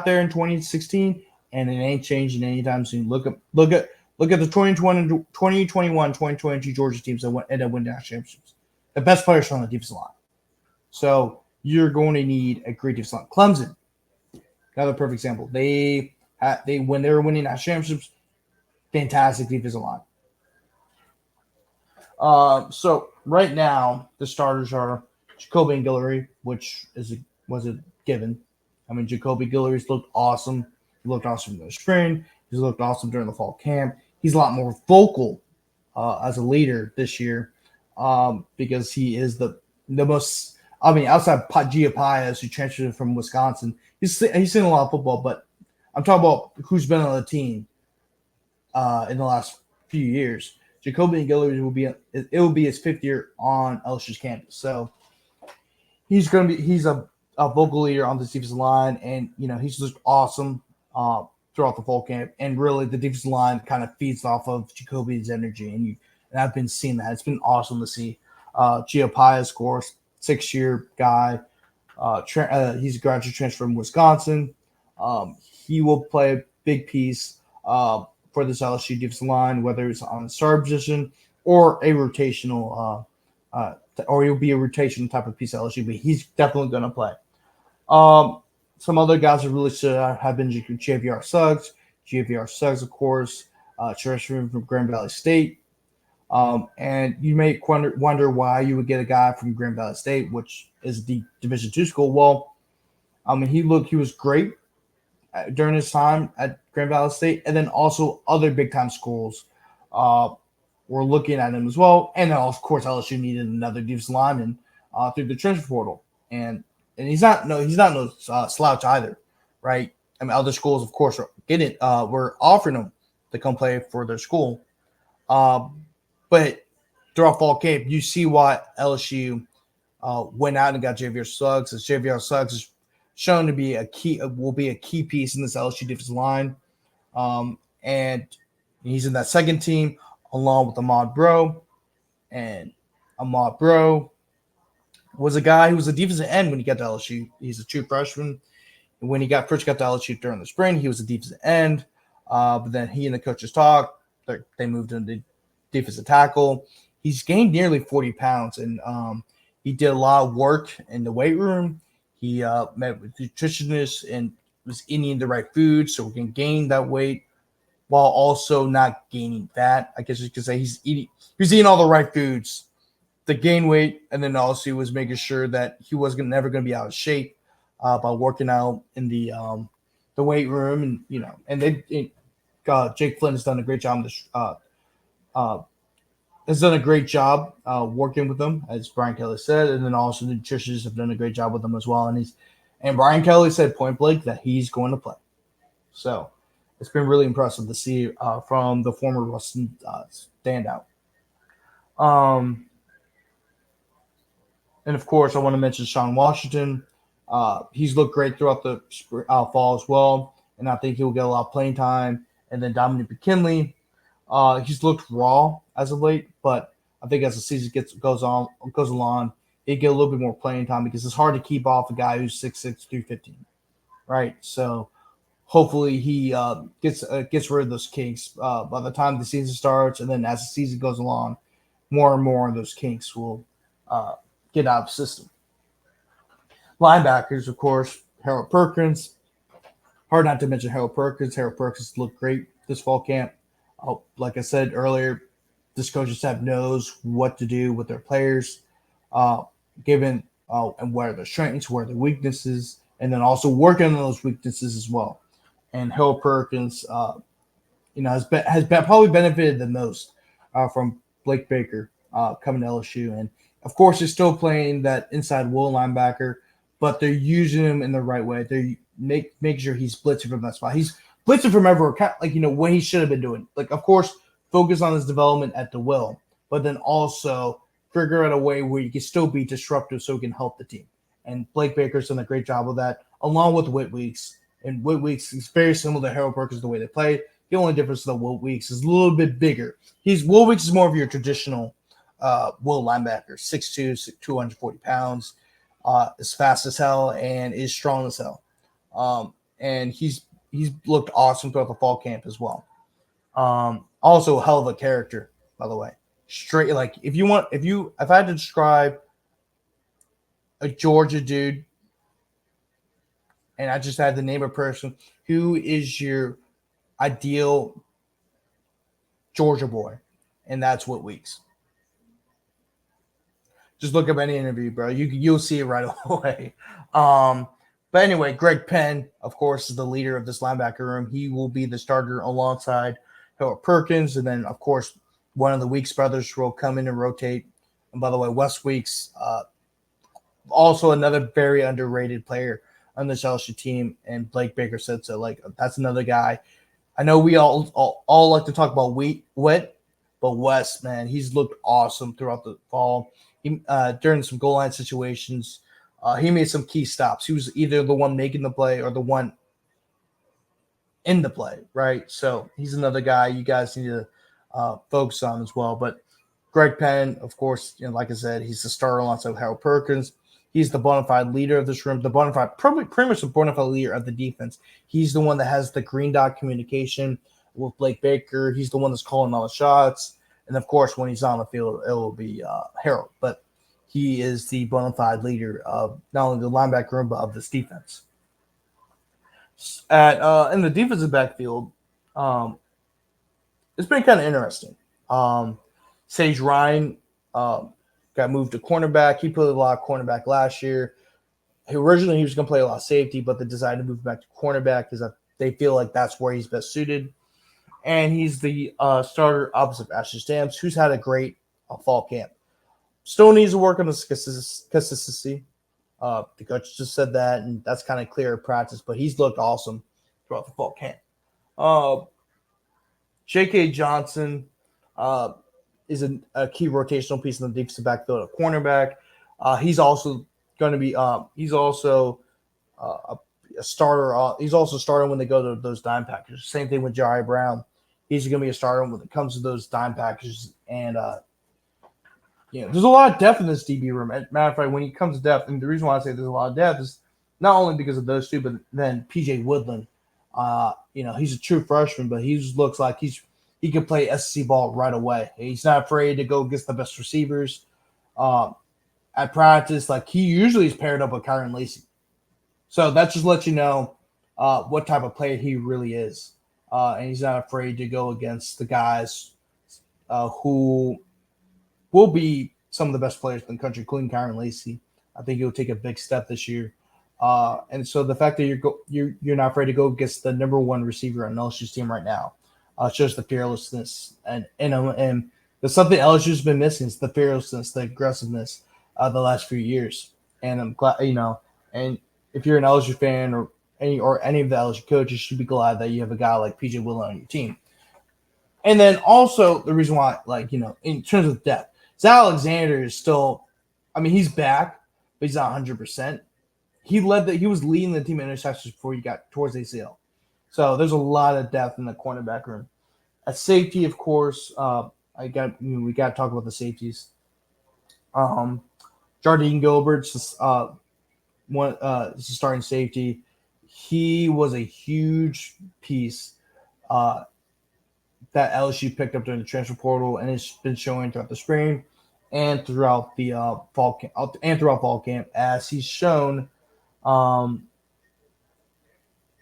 there in 2016, and it ain't changing anytime soon. Look at the 2021, 2022 Georgia teams that ended up winning national championships. The best players are on the defensive line. So you're going to need a great defensive line. Clemson, another perfect example. When they were winning national championships, fantastic defensive line. So right now the starters are Jacoby and Guillory, which was a given. I mean, Jacoby Guillory's looked awesome. He looked awesome in the spring. He's looked awesome during the fall camp. He's a lot more vocal as a leader this year because he is the most. I mean, outside Gia Pius, who transferred from Wisconsin, he's seen a lot of football. But I'm talking about who's been on the team in the last few years. Jacoby Guillory will be his fifth year on LSU's campus. So he's a vocal leader on the defensive line, and he's just awesome throughout the fall camp. And really, the defensive line kind of feeds off of Jacoby's energy, and I've been seeing that. It's been awesome to see. Gia Pius, of course, 6-year guy. He's a graduate transfer from Wisconsin. He will play a big piece for this LSU defensive line, whether it's on the star position or a rotational, or he'll be a rotational type of piece of LSU, but he's definitely going to play. Some other guys that really stood out have been JVR Suggs. JVR Suggs, of course, transferring from Grand Valley State. And you may wonder why you would get a guy from Grand Valley State, which is the Division II school. Well, I mean, he was great during his time at Grand Valley State, and then also other big-time schools were looking at him as well. And then, of course, LSU needed another defensive lineman through the transfer portal, and he's not no slouch either, right? I mean, other schools, of course, were offering him to come play for their school, but throughout fall camp, you see why LSU went out and got JVR Suggs, as JVR Suggs is shown to be will be a key piece in this LSU defensive line. And he's in that second team along with Ahmad Bro. And Ahmad Bro was a guy who was a defensive end when he got to LSU. He's a true freshman. And when he first got to LSU during the spring, he was a defensive end. But then he and the coaches talked. They moved him to defensive tackle. He's gained nearly 40 pounds, and he did a lot of work in the weight room. He met with nutritionists and was eating the right food so he can gain that weight while also not gaining fat. I guess you could say he's eating all the right foods the gain weight, and then also he was making sure that he was never going to be out of shape by working out in the weight room, and Jake Flynn has done a great job. Uh, has done a great job working with them, as Brian Kelly said, and then also the nutritionists have done a great job with them as well. And Brian Kelly said point blank that he's going to play. So it's been really impressive to see from the former Ruston standout. And of course, I want to mention Sean Washington. He's looked great throughout the fall as well, and I think he'll get a lot of playing time. And then Dominic McKinley, he's looked raw as of late, but I think as the season goes along, he get a little bit more playing time because it's hard to keep off a guy who's 6'6", 315, right? So hopefully he gets rid of those kinks by the time the season starts, and then as the season goes along, more and more of those kinks will get out of the system. Linebackers, of course, Harold Perkins. Hard not to mention Harold Perkins. Harold Perkins looked great this fall camp. Like I said earlier, this coaching staff knows what to do with their players, given and what are their strengths, what are their weaknesses, and then also working on those weaknesses as well. And Harold Perkins, has probably benefited the most from Blake Baker coming to LSU. And of course, they're still playing that inside will linebacker, but they're using him in the right way. They make sure he's blitzing from that spot. He's blitzing from everywhere, when he should have been doing. Like, of course, focus on his development at the will, but then also figure out a way where you can still be disruptive so he can help the team. And Blake Baker's done a great job of that, along with Whit Weeks. And Whit Weeks is very similar to Harold Perkins the way they play. The only difference is that Whit Weeks is a little bit bigger. Whit Weeks is more of your traditional will linebacker, 6'2", 240 pounds, is fast as hell, and is strong as hell. And he's looked awesome throughout the fall camp as well. Also a hell of a character, by the way. Straight, like if I had to describe a Georgia dude, and I just had to name a person, who is your ideal Georgia boy? And that's Whit Weeks. Just look up any interview, bro. You'll see it right away. But anyway, Greg Penn, of course, is the leader of this linebacker room. He will be the starter alongside Harold Perkins. And then, of course, one of the Weeks brothers will come in and rotate. And by the way, Wes Weeks, also another very underrated player on this LSU team. And Blake Baker said so. Like, that's another guy. I know we all like to talk about Wet, but Wes, man, he's looked awesome throughout the fall. During some goal line situations, he made some key stops. He was either the one making the play or the one in the play, right? So he's another guy you guys need to focus on as well. But Greg Penn, of course, like I said, he's the starter alongside Harold Perkins. He's the bona fide leader of this room, pretty much the bona fide leader of the defense. He's the one that has the green dot communication with Blake Baker. He's the one that's calling all the shots. And, of course, when he's on the field, it will be Harold. But he is the bona fide leader of not only the linebacker room, but of this defense. In the defensive backfield, it's been kind of interesting. Sage Ryan got moved to cornerback. He played a lot of cornerback last year. Originally, he was going to play a lot of safety, but they decided to move back to cornerback because they feel like that's where he's best suited. And he's the starter opposite Ashley Stamps, who's had a great fall camp. Still needs to work on his consistency. The coach just said that, and that's kind of clear in practice, but he's looked awesome throughout the fall camp. J.K. Johnson is a key rotational piece in the defensive backfield at cornerback. He's also going to be a starter. He's also starting when they go to those dime packages. Same thing with Jari Brown. He's going to be a starter when it comes to those dime packages. And, there's a lot of depth in this DB room. Matter of fact, when it comes to depth, and the reason why I say there's a lot of depth is not only because of those two, but then P.J. Woodland. He's a true freshman, but he looks like he can play SEC ball right away. He's not afraid to go against the best receivers. At practice, like he usually is paired up with Kyron Lacey. So that just lets you know what type of player he really is. And he's not afraid to go against the guys who will be some of the best players in the country, including Kyron Lacey. I think he'll take a big step this year. And so the fact that you're not afraid to go against the number one receiver on LSU's team right now shows the fearlessness and there's something LSU's been missing is the fearlessness, the aggressiveness the last few years. And I'm glad, and if you're an LSU fan or any of the LSU coaches, you should be glad that you have a guy like PJ Willen on your team. And then also the reason why, in terms of depth, Zach Alexander is still, he's back, but he's not 100%. He was leading the team in interceptions before he got towards ACL. So there's a lot of depth in the cornerback room. At safety, of course, we got to talk about the safeties. Jardine Gilbert's starting safety. He was a huge piece that LSU picked up during the transfer portal, and it's been showing throughout the spring and throughout the fall camp as he's shown,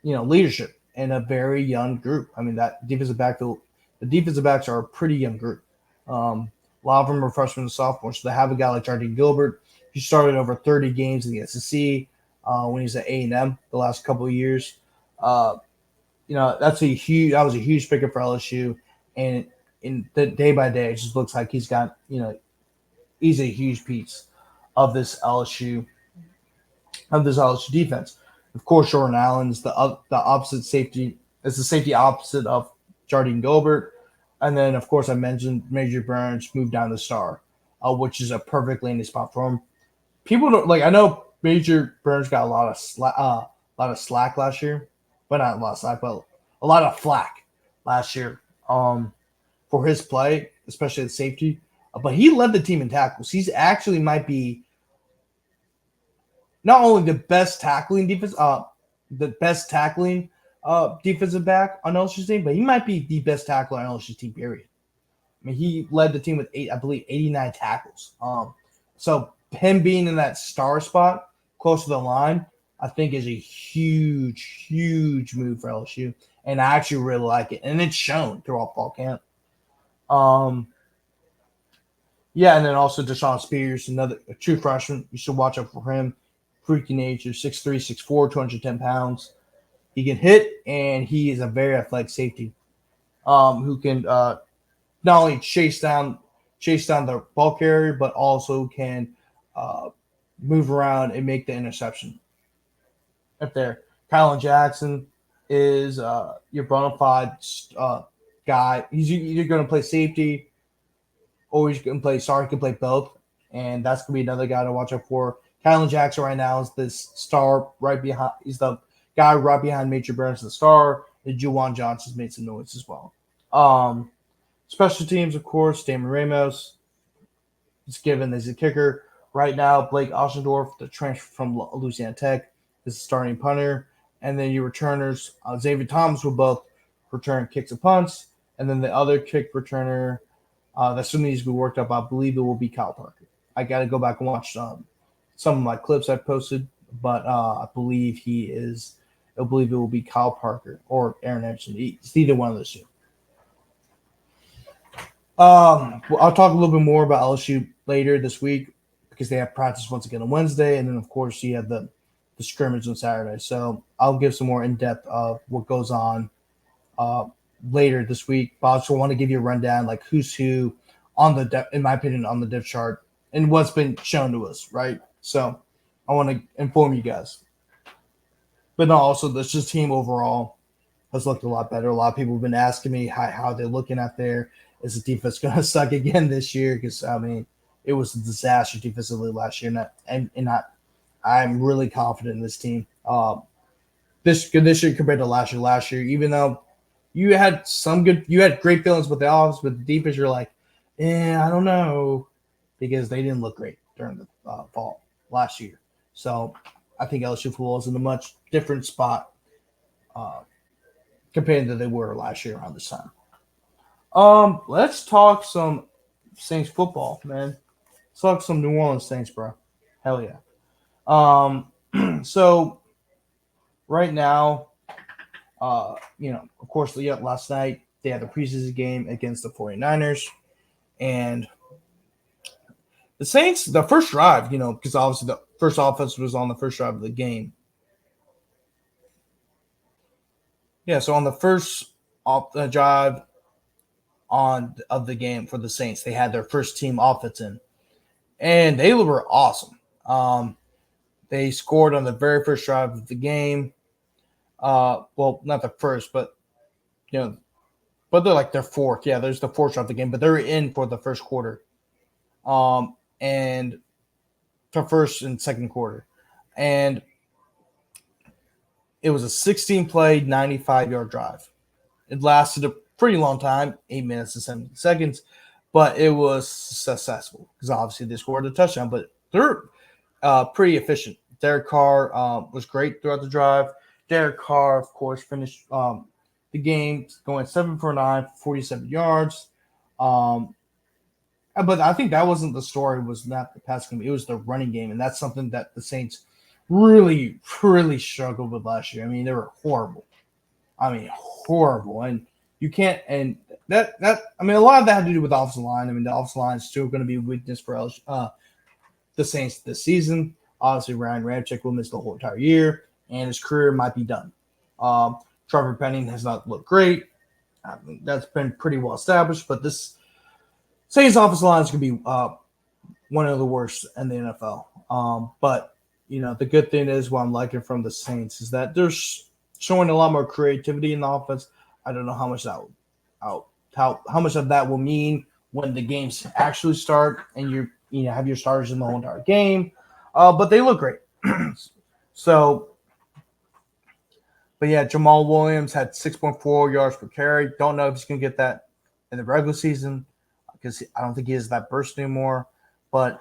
leadership in a very young group. That defensive backs are a pretty young group. A lot of them are freshmen and sophomores. So to have a guy like Jardine Gilbert, he started over 30 games in the SEC when he was at A&M the last couple of years. That was a huge pickup for LSU. And in the day by day, it just looks like he's got, he's a huge piece of this LSU defense. Of course, Jordan Allen is the opposite safety. It's the safety opposite of Jardine Gilbert. And then, of course, I mentioned Major Burns moved down to star, which is a perfect landing spot for him. People don't I know Major Burns got a lot of slack last year, but not a lot of slack, but a lot of flack last year for his play, especially at safety. But he led the team in tackles. He's actually might be not only the best tackling defensive back on LSU's team, but he might be the best tackler on LSU's team, period. He led the team with 89 tackles. So him being in that star spot close to the line, I think is a huge, huge move for LSU. And I actually really like it. And it's shown throughout fall camp. And then also Deshaun Spears, a true freshman. You should watch out for him. Freaking nature, 6'3", 6'4", 210 pounds. He can hit, and he is a very athletic safety who can not only chase down the ball carrier, but also can move around and make the interception. Up there, Kylan Jackson is your bona fide guy. He's either going to play safety or he's going to play. Sorry, he can play both, and that's going to be another guy to watch out for. Kylan Jackson right now is this star right behind. He's the guy right behind Major Burns, the star. And Juwan Johnson's made some noise as well. Special teams, of course, Damon Ramos is given as a kicker. Right now, Blake Oschendorf, the transfer from Louisiana Tech, is the starting punter. And then your returners, Xavier Thomas will both return kicks and punts. And then the other kick returner that still needs to be worked up, I believe it will be Kyle Parker. I got to go back and watch some of my clips I posted, but I believe it will be Kyle Parker or Aaron Anderson. It's either one of those two. I'll talk a little bit more about LSU later this week because they have practice once again on Wednesday, and then of course you have the scrimmage on Saturday. So I'll give some more in depth of what goes on later this week. But I also want to give you a rundown, like who's who on the depth, in my opinion, on the depth chart and what's been shown to us, right? So I want to inform you guys. But no, also this just team overall has looked a lot better. A lot of people have been asking me how they're looking out there. Is the defense going to suck again this year? Because, it was a disaster defensively last year. I'm really confident in this team. This year compared to last year. Last year, even though you had great feelings with the offense, but the defense, you're like, I don't know. Because they didn't look great during the fall last year. So I think LSU football is in a much different spot compared to they were last year around this time. Let's talk some Saints football, man. Let's talk some New Orleans Saints, bro. Hell yeah. So right now, of course, last night they had the preseason game against the 49ers, and The Saints, the first drive, because obviously the first offense was on the first drive of the game. Yeah, so on the first drive of the game for the Saints, they had their first team offense in, and they were awesome. They scored on the very first drive of the game. Well, not the first, but but they're like their fourth. Yeah, there's the fourth drive of the game, but they're in for the first quarter, and the first and second quarter, and it was a 16-play, 95-yard drive. It lasted a pretty long time, 8 minutes and 17 seconds, but it was successful because obviously they scored a touchdown, but they're pretty efficient. Derek Carr was great throughout the drive. Derek Carr, of course, finished the game going 7 for 9, 47 yards. But I think that wasn't the story, was not the passing game. It was the running game, and that's something that the Saints really, really struggled with last year. I mean, they were horrible. Horrible. And you can't – and that a lot of that had to do with the offensive line. I mean, the offensive line is still going to be a weakness for the Saints this season. Obviously, Ryan Ramczyk will miss the whole entire year, and his career might be done. Trevor Penning has not looked great. I mean, that's been pretty well established, but this Saints offensive line is going to be one of the worst in the NFL. But, the good thing is what I'm liking from the Saints is that they're showing a lot more creativity in the offense. I don't know how much how much of that will mean when the games actually start and you have your starters in the whole entire game. But they look great. So, but yeah, Jamal Williams had 6.4 yards per carry. Don't know if he's going to get that in the regular season because I don't think he has that burst anymore. But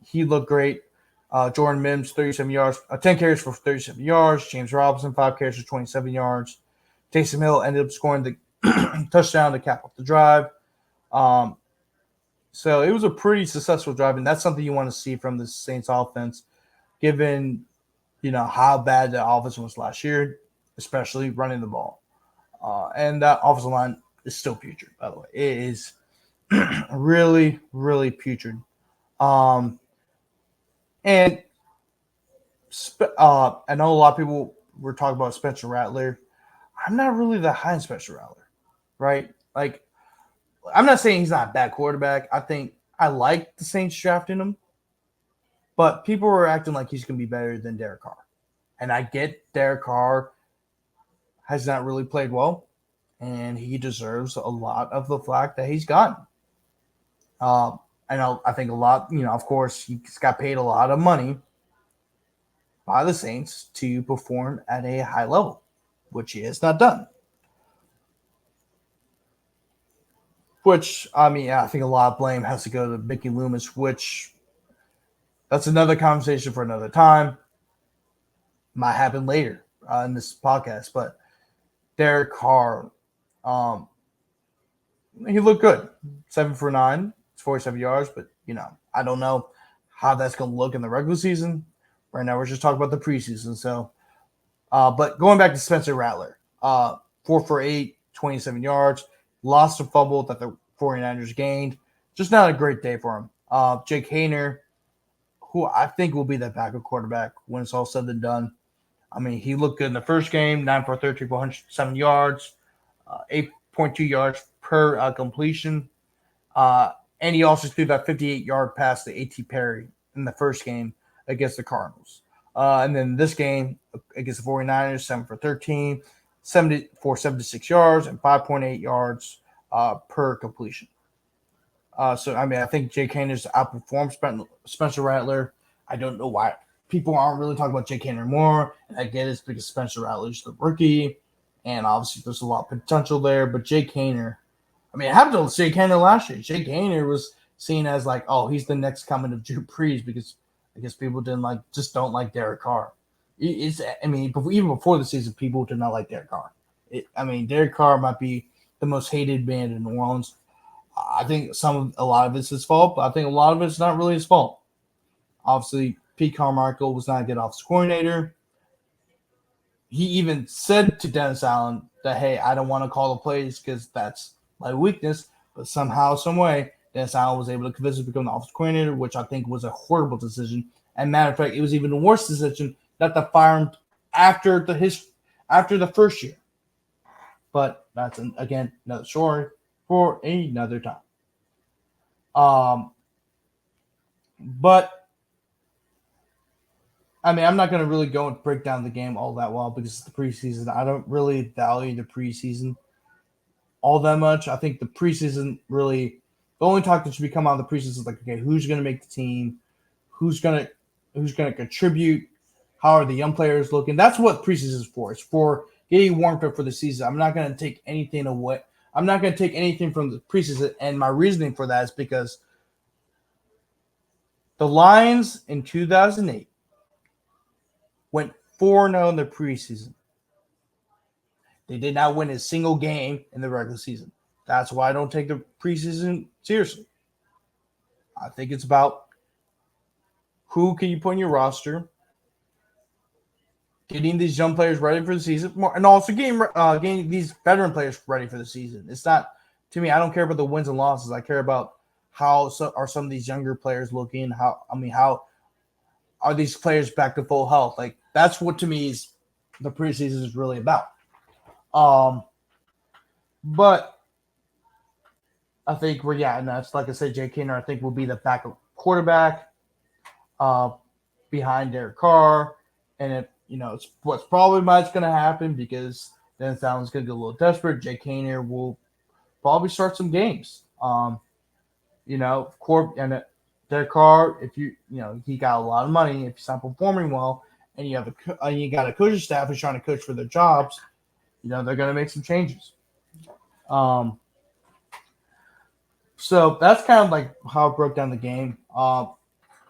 he looked great. Jordan Mims, 37 yards, 10 carries for 37 yards. James Robinson, 5 carries for 27 yards. Taysom Hill ended up scoring the touchdown to cap off the drive. So it was a pretty successful drive, and that's something you want to see from the Saints offense, given how bad the offense was last year, especially running the ball. And that offensive line is still putrid, by the way. It is really, really putrid. And I know a lot of people were talking about Spencer Rattler. I'm not really that high in Spencer Rattler, right? Like, I'm not saying he's not a bad quarterback. I think I like the Saints drafting him, but people were acting like he's going to be better than Derek Carr. And I get Derek Carr has not really played well, and he deserves a lot of the flack that he's gotten. I think a lot, of course, he's got paid a lot of money by the Saints to perform at a high level, which he has not done. Which, I think a lot of blame has to go to Mickey Loomis, which that's another conversation for another time. Might happen later in this podcast, but Derek Carr, he looked good. 7 for 9, 47 yards, but, I don't know how that's going to look in the regular season. Right now, we're just talking about the preseason. So, but going back to Spencer Rattler, 4 for 8, 27 yards, lost a fumble that the 49ers gained. Just not a great day for him. Jake Haener, who I think will be the backup quarterback when it's all said and done. He looked good in the first game, 9 for 13 for 107 yards, 8.2 yards per completion. And he also threw that 58-yard pass to A.T. Perry in the first game against the Cardinals. And then this game against the 49ers, 7 for 13, 76 yards, and 5.8 yards per completion. So, I think Jake Haener's outperformed Spencer Rattler. I don't know why people aren't really talking about Jake Haener more. And I get it's because Spencer Rattler's the rookie, and obviously there's a lot of potential there. But Jake Haener, it happened to Jake Haener last year. Jake Haener was seen as like, oh, he's the next coming of Drew Brees because I guess people don't like Derek Carr. Even before the season, people did not like Derek Carr. Derek Carr might be the most hated man in New Orleans. I think a lot of it's his fault, but I think a lot of it's not really his fault. Obviously, Pete Carmichael was not a good offensive coordinator. He even said to Dennis Allen that, hey, I don't want to call the plays because that's my weakness. But somehow, some way, Dennis Allen was able to convince him to become the offensive coordinator, which I think was a horrible decision. And matter of fact, it was even a worse decision not to fire him after the first year. But that's again another story for another time. But I mean, I'm not going to really go and break down the game all that well because it's the preseason. I don't really value the preseason all that much. I think the preseason really the only talk that should be coming out of the preseason is like, okay, who's going to make the team, who's going to contribute, how are the young players looking? That's what preseason is for. It's for getting warmed up for the season. I'm not going to take anything away. I'm not going to take anything from the preseason, and my reasoning for that is because the Lions in 2008 went 4-0 in the preseason. They did not win a single game in the regular season. That's why I don't take the preseason seriously. I think it's about who can you put in your roster, getting these young players ready for the season, and also getting these veteran players ready for the season. It's not, to me, I don't care about the wins and losses. I care about how are some of these younger players looking. How are these players back to full health? Like, that's what to me is the preseason is really about. But I think and that's like I said, Jake Kinner, I think will be the backup quarterback behind Derek Carr. And it's what's probably going to happen because then Allen's going to get a little desperate. Jake Kinner will probably start some games. And Derek Carr, if he got a lot of money, if he's not performing well, and you got a coaching staff who's trying to coach for their jobs, they're going to make some changes. So that's kind of like how I broke down the game. Not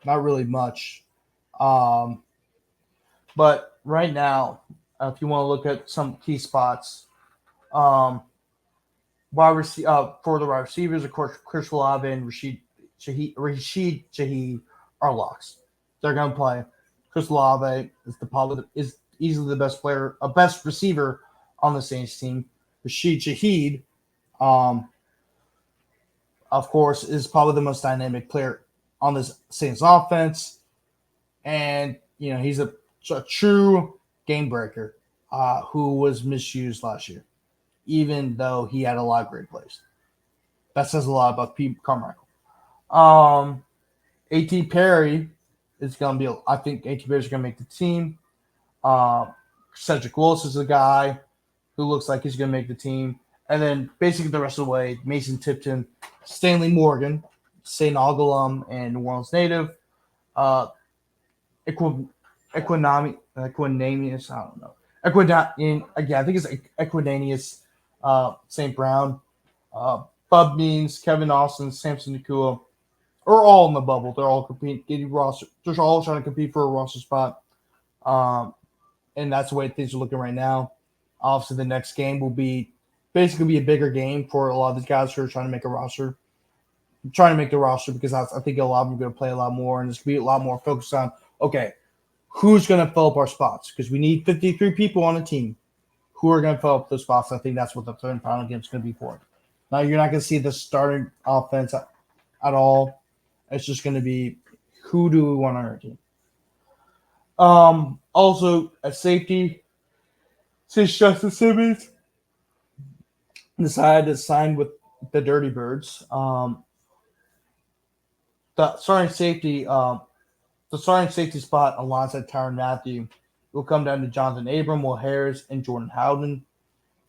really much. But right now, if you want to look at some key spots, for the wide receivers, of course, Chris Olave and Rashid Shaheed are locks. They're going to play. Chris Olave is easily the best player, best receiver on the Saints team. Rashid Shaheed, of course, is probably the most dynamic player on this Saints offense. And, he's a true game breaker who was misused last year, even though he had a lot of great plays. That says a lot about Pete Carmichael. A.T. Perry is going to be – I think A.T. Perry is going to make the team. Cedric Willis is a guy who looks like he's going to make the team. And then basically the rest of the way, Mason Tipton, Stanley Morgan, St. Augulum, and New Orleans native. Equinamius, I don't know. I think it's Equinanius, St. Brown, Bub Means, Kevin Austin, Samson Nakua are all in the bubble. They're all getting roster. They're all trying to compete for a roster spot. And that's the way things are looking right now. Obviously, the next game will be basically a bigger game for a lot of these guys who are trying to make a roster. I'm trying to make the roster because I think a lot of them are going to play a lot more, and there's going to be a lot more focus on, okay, who's going to fill up our spots? Because we need 53 people on the team who are going to fill up those spots. I think that's what the third and final game is going to be for. Now, you're not going to see the starting offense at all. It's just going to be who do we want on our team. Also, at safety, since Justin Simmons decided to sign with the Dirty Birds, the starting safety spot alongside Tyrann Mathieu will come down to Jonathan Abram, Will Harris, and Jordan Howden.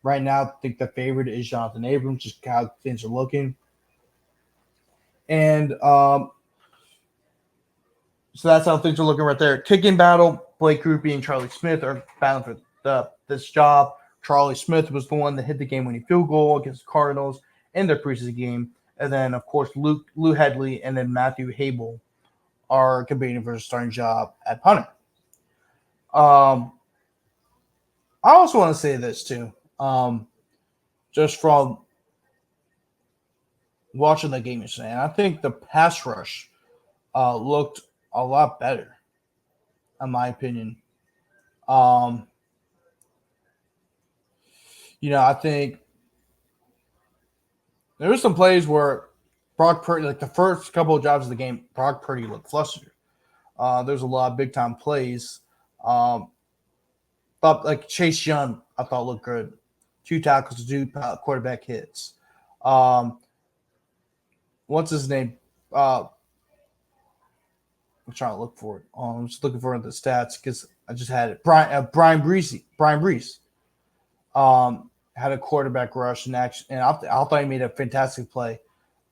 Right now, I think the favorite is Jonathan Abram, just how things are looking. And so that's how things are looking right there. Kicking battle, Blake Grupe and Charlie Smith are battling for this job. Charlie Smith was the one that hit the game-winning field goal against the Cardinals in their preseason game. And then, of course, Lou Headley and then Matthew Habel are competing for the starting job at punter. I also want to say this, too. Just from watching the game yesterday, and I think the pass rush looked a lot better, in my opinion. I think there were some plays where Brock Purdy, like the first couple of drives of the game, Brock Purdy looked flustered. There's a lot of big time plays. But like Chase Young, I thought looked good. 2 tackles, 2 quarterback hits. What's his name? I'm trying to look for it. I'm just looking for the stats because I just had it. Brian Brees. Had a quarterback rush and action, and I thought he made a fantastic play.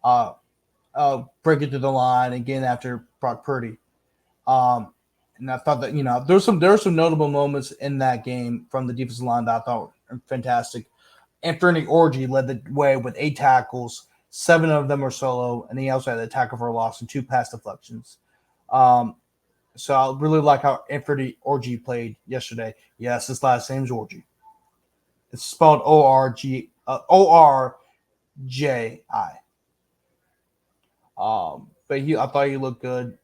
Breaking through the line and getting after Brock Purdy. And I thought that, there were some notable moments in that game from the defensive line that I thought were fantastic. Anthony Orgy led the way with 8 tackles, 7 of them were solo, and he also had a tackle for a loss and 2 pass deflections. So I really like how Anthony Orgy played yesterday. Yes, his last name's Orgy. It's spelled Orji. But I thought he looked good.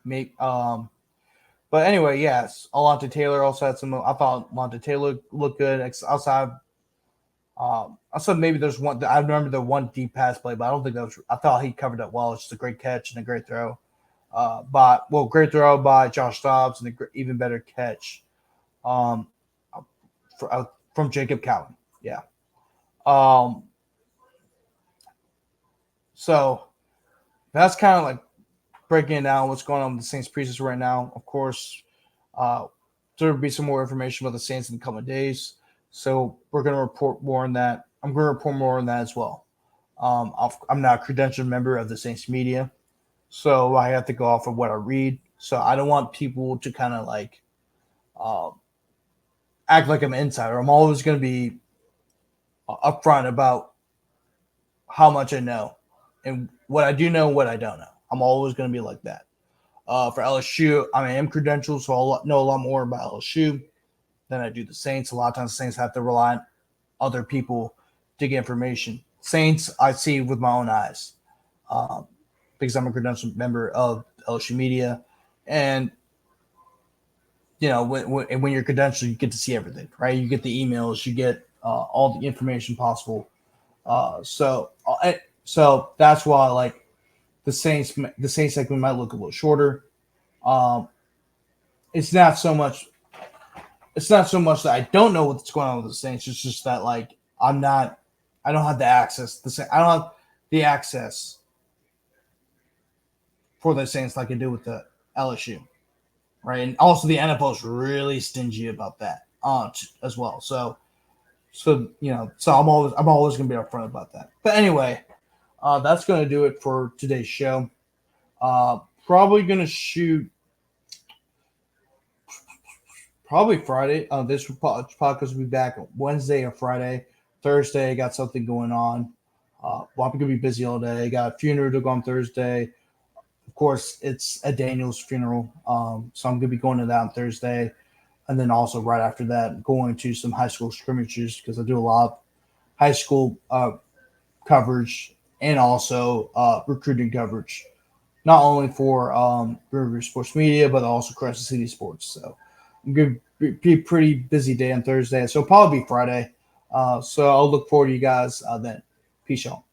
But anyway, yes, Alontae Taylor also had some. I thought Alontae Taylor looked good. Outside maybe there's one. I remember the one deep pass play, but I don't think that was. I thought he covered it well. It's just a great catch and a great throw. Great throw by Josh Dobbs and an even better catch from Jacob Cowan. Yeah. So that's kind of like breaking down what's going on with the Saints preseason right now. Of course, there will be some more information about the Saints in the coming days. So we're going to report more on that. I'm going to report more on that as well. I'm not a credentialed member of the Saints media, so I have to go off of what I read. So I don't want people to kind of like act like I'm an insider. I'm always going to be upfront about how much I know and what I do know and what I don't know. I'm always going to be like that. For LSU, I am credentialed, so I'll know a lot more about LSU than I do the Saints. A lot of times the Saints have to rely on other people to get information. Saints, I see with my own eyes because I'm a credentialed member of LSU Media. And, when you're credentialed, you get to see everything, right? You get the emails, you get all the information possible. So that's why, like, the Saints segment might look a little shorter. It's not so much that I don't know what's going on with the Saints. It's just that, like, I don't have the access. I don't have the access for the Saints like I do with the LSU, right? And also the NFL is really stingy about that as well. So I'm always going to be upfront about that. But anyway, that's going to do it for today's show. Probably going to shoot probably Friday. This podcast will be back Wednesday or Friday. Thursday, I got something going on. I'm going to be busy all day. I got a funeral to go on Thursday. Of course, it's a Daniel's funeral. So I'm going to be going to that on Thursday. And then also right after that, going to some high school scrimmages because I do a lot of high school coverage and also recruiting coverage, not only for Rougarou Sports Media, but also Crescent City Sports. So I'm going to be a pretty busy day on Thursday. So it'll probably be Friday. So I'll look forward to you guys then. Peace out.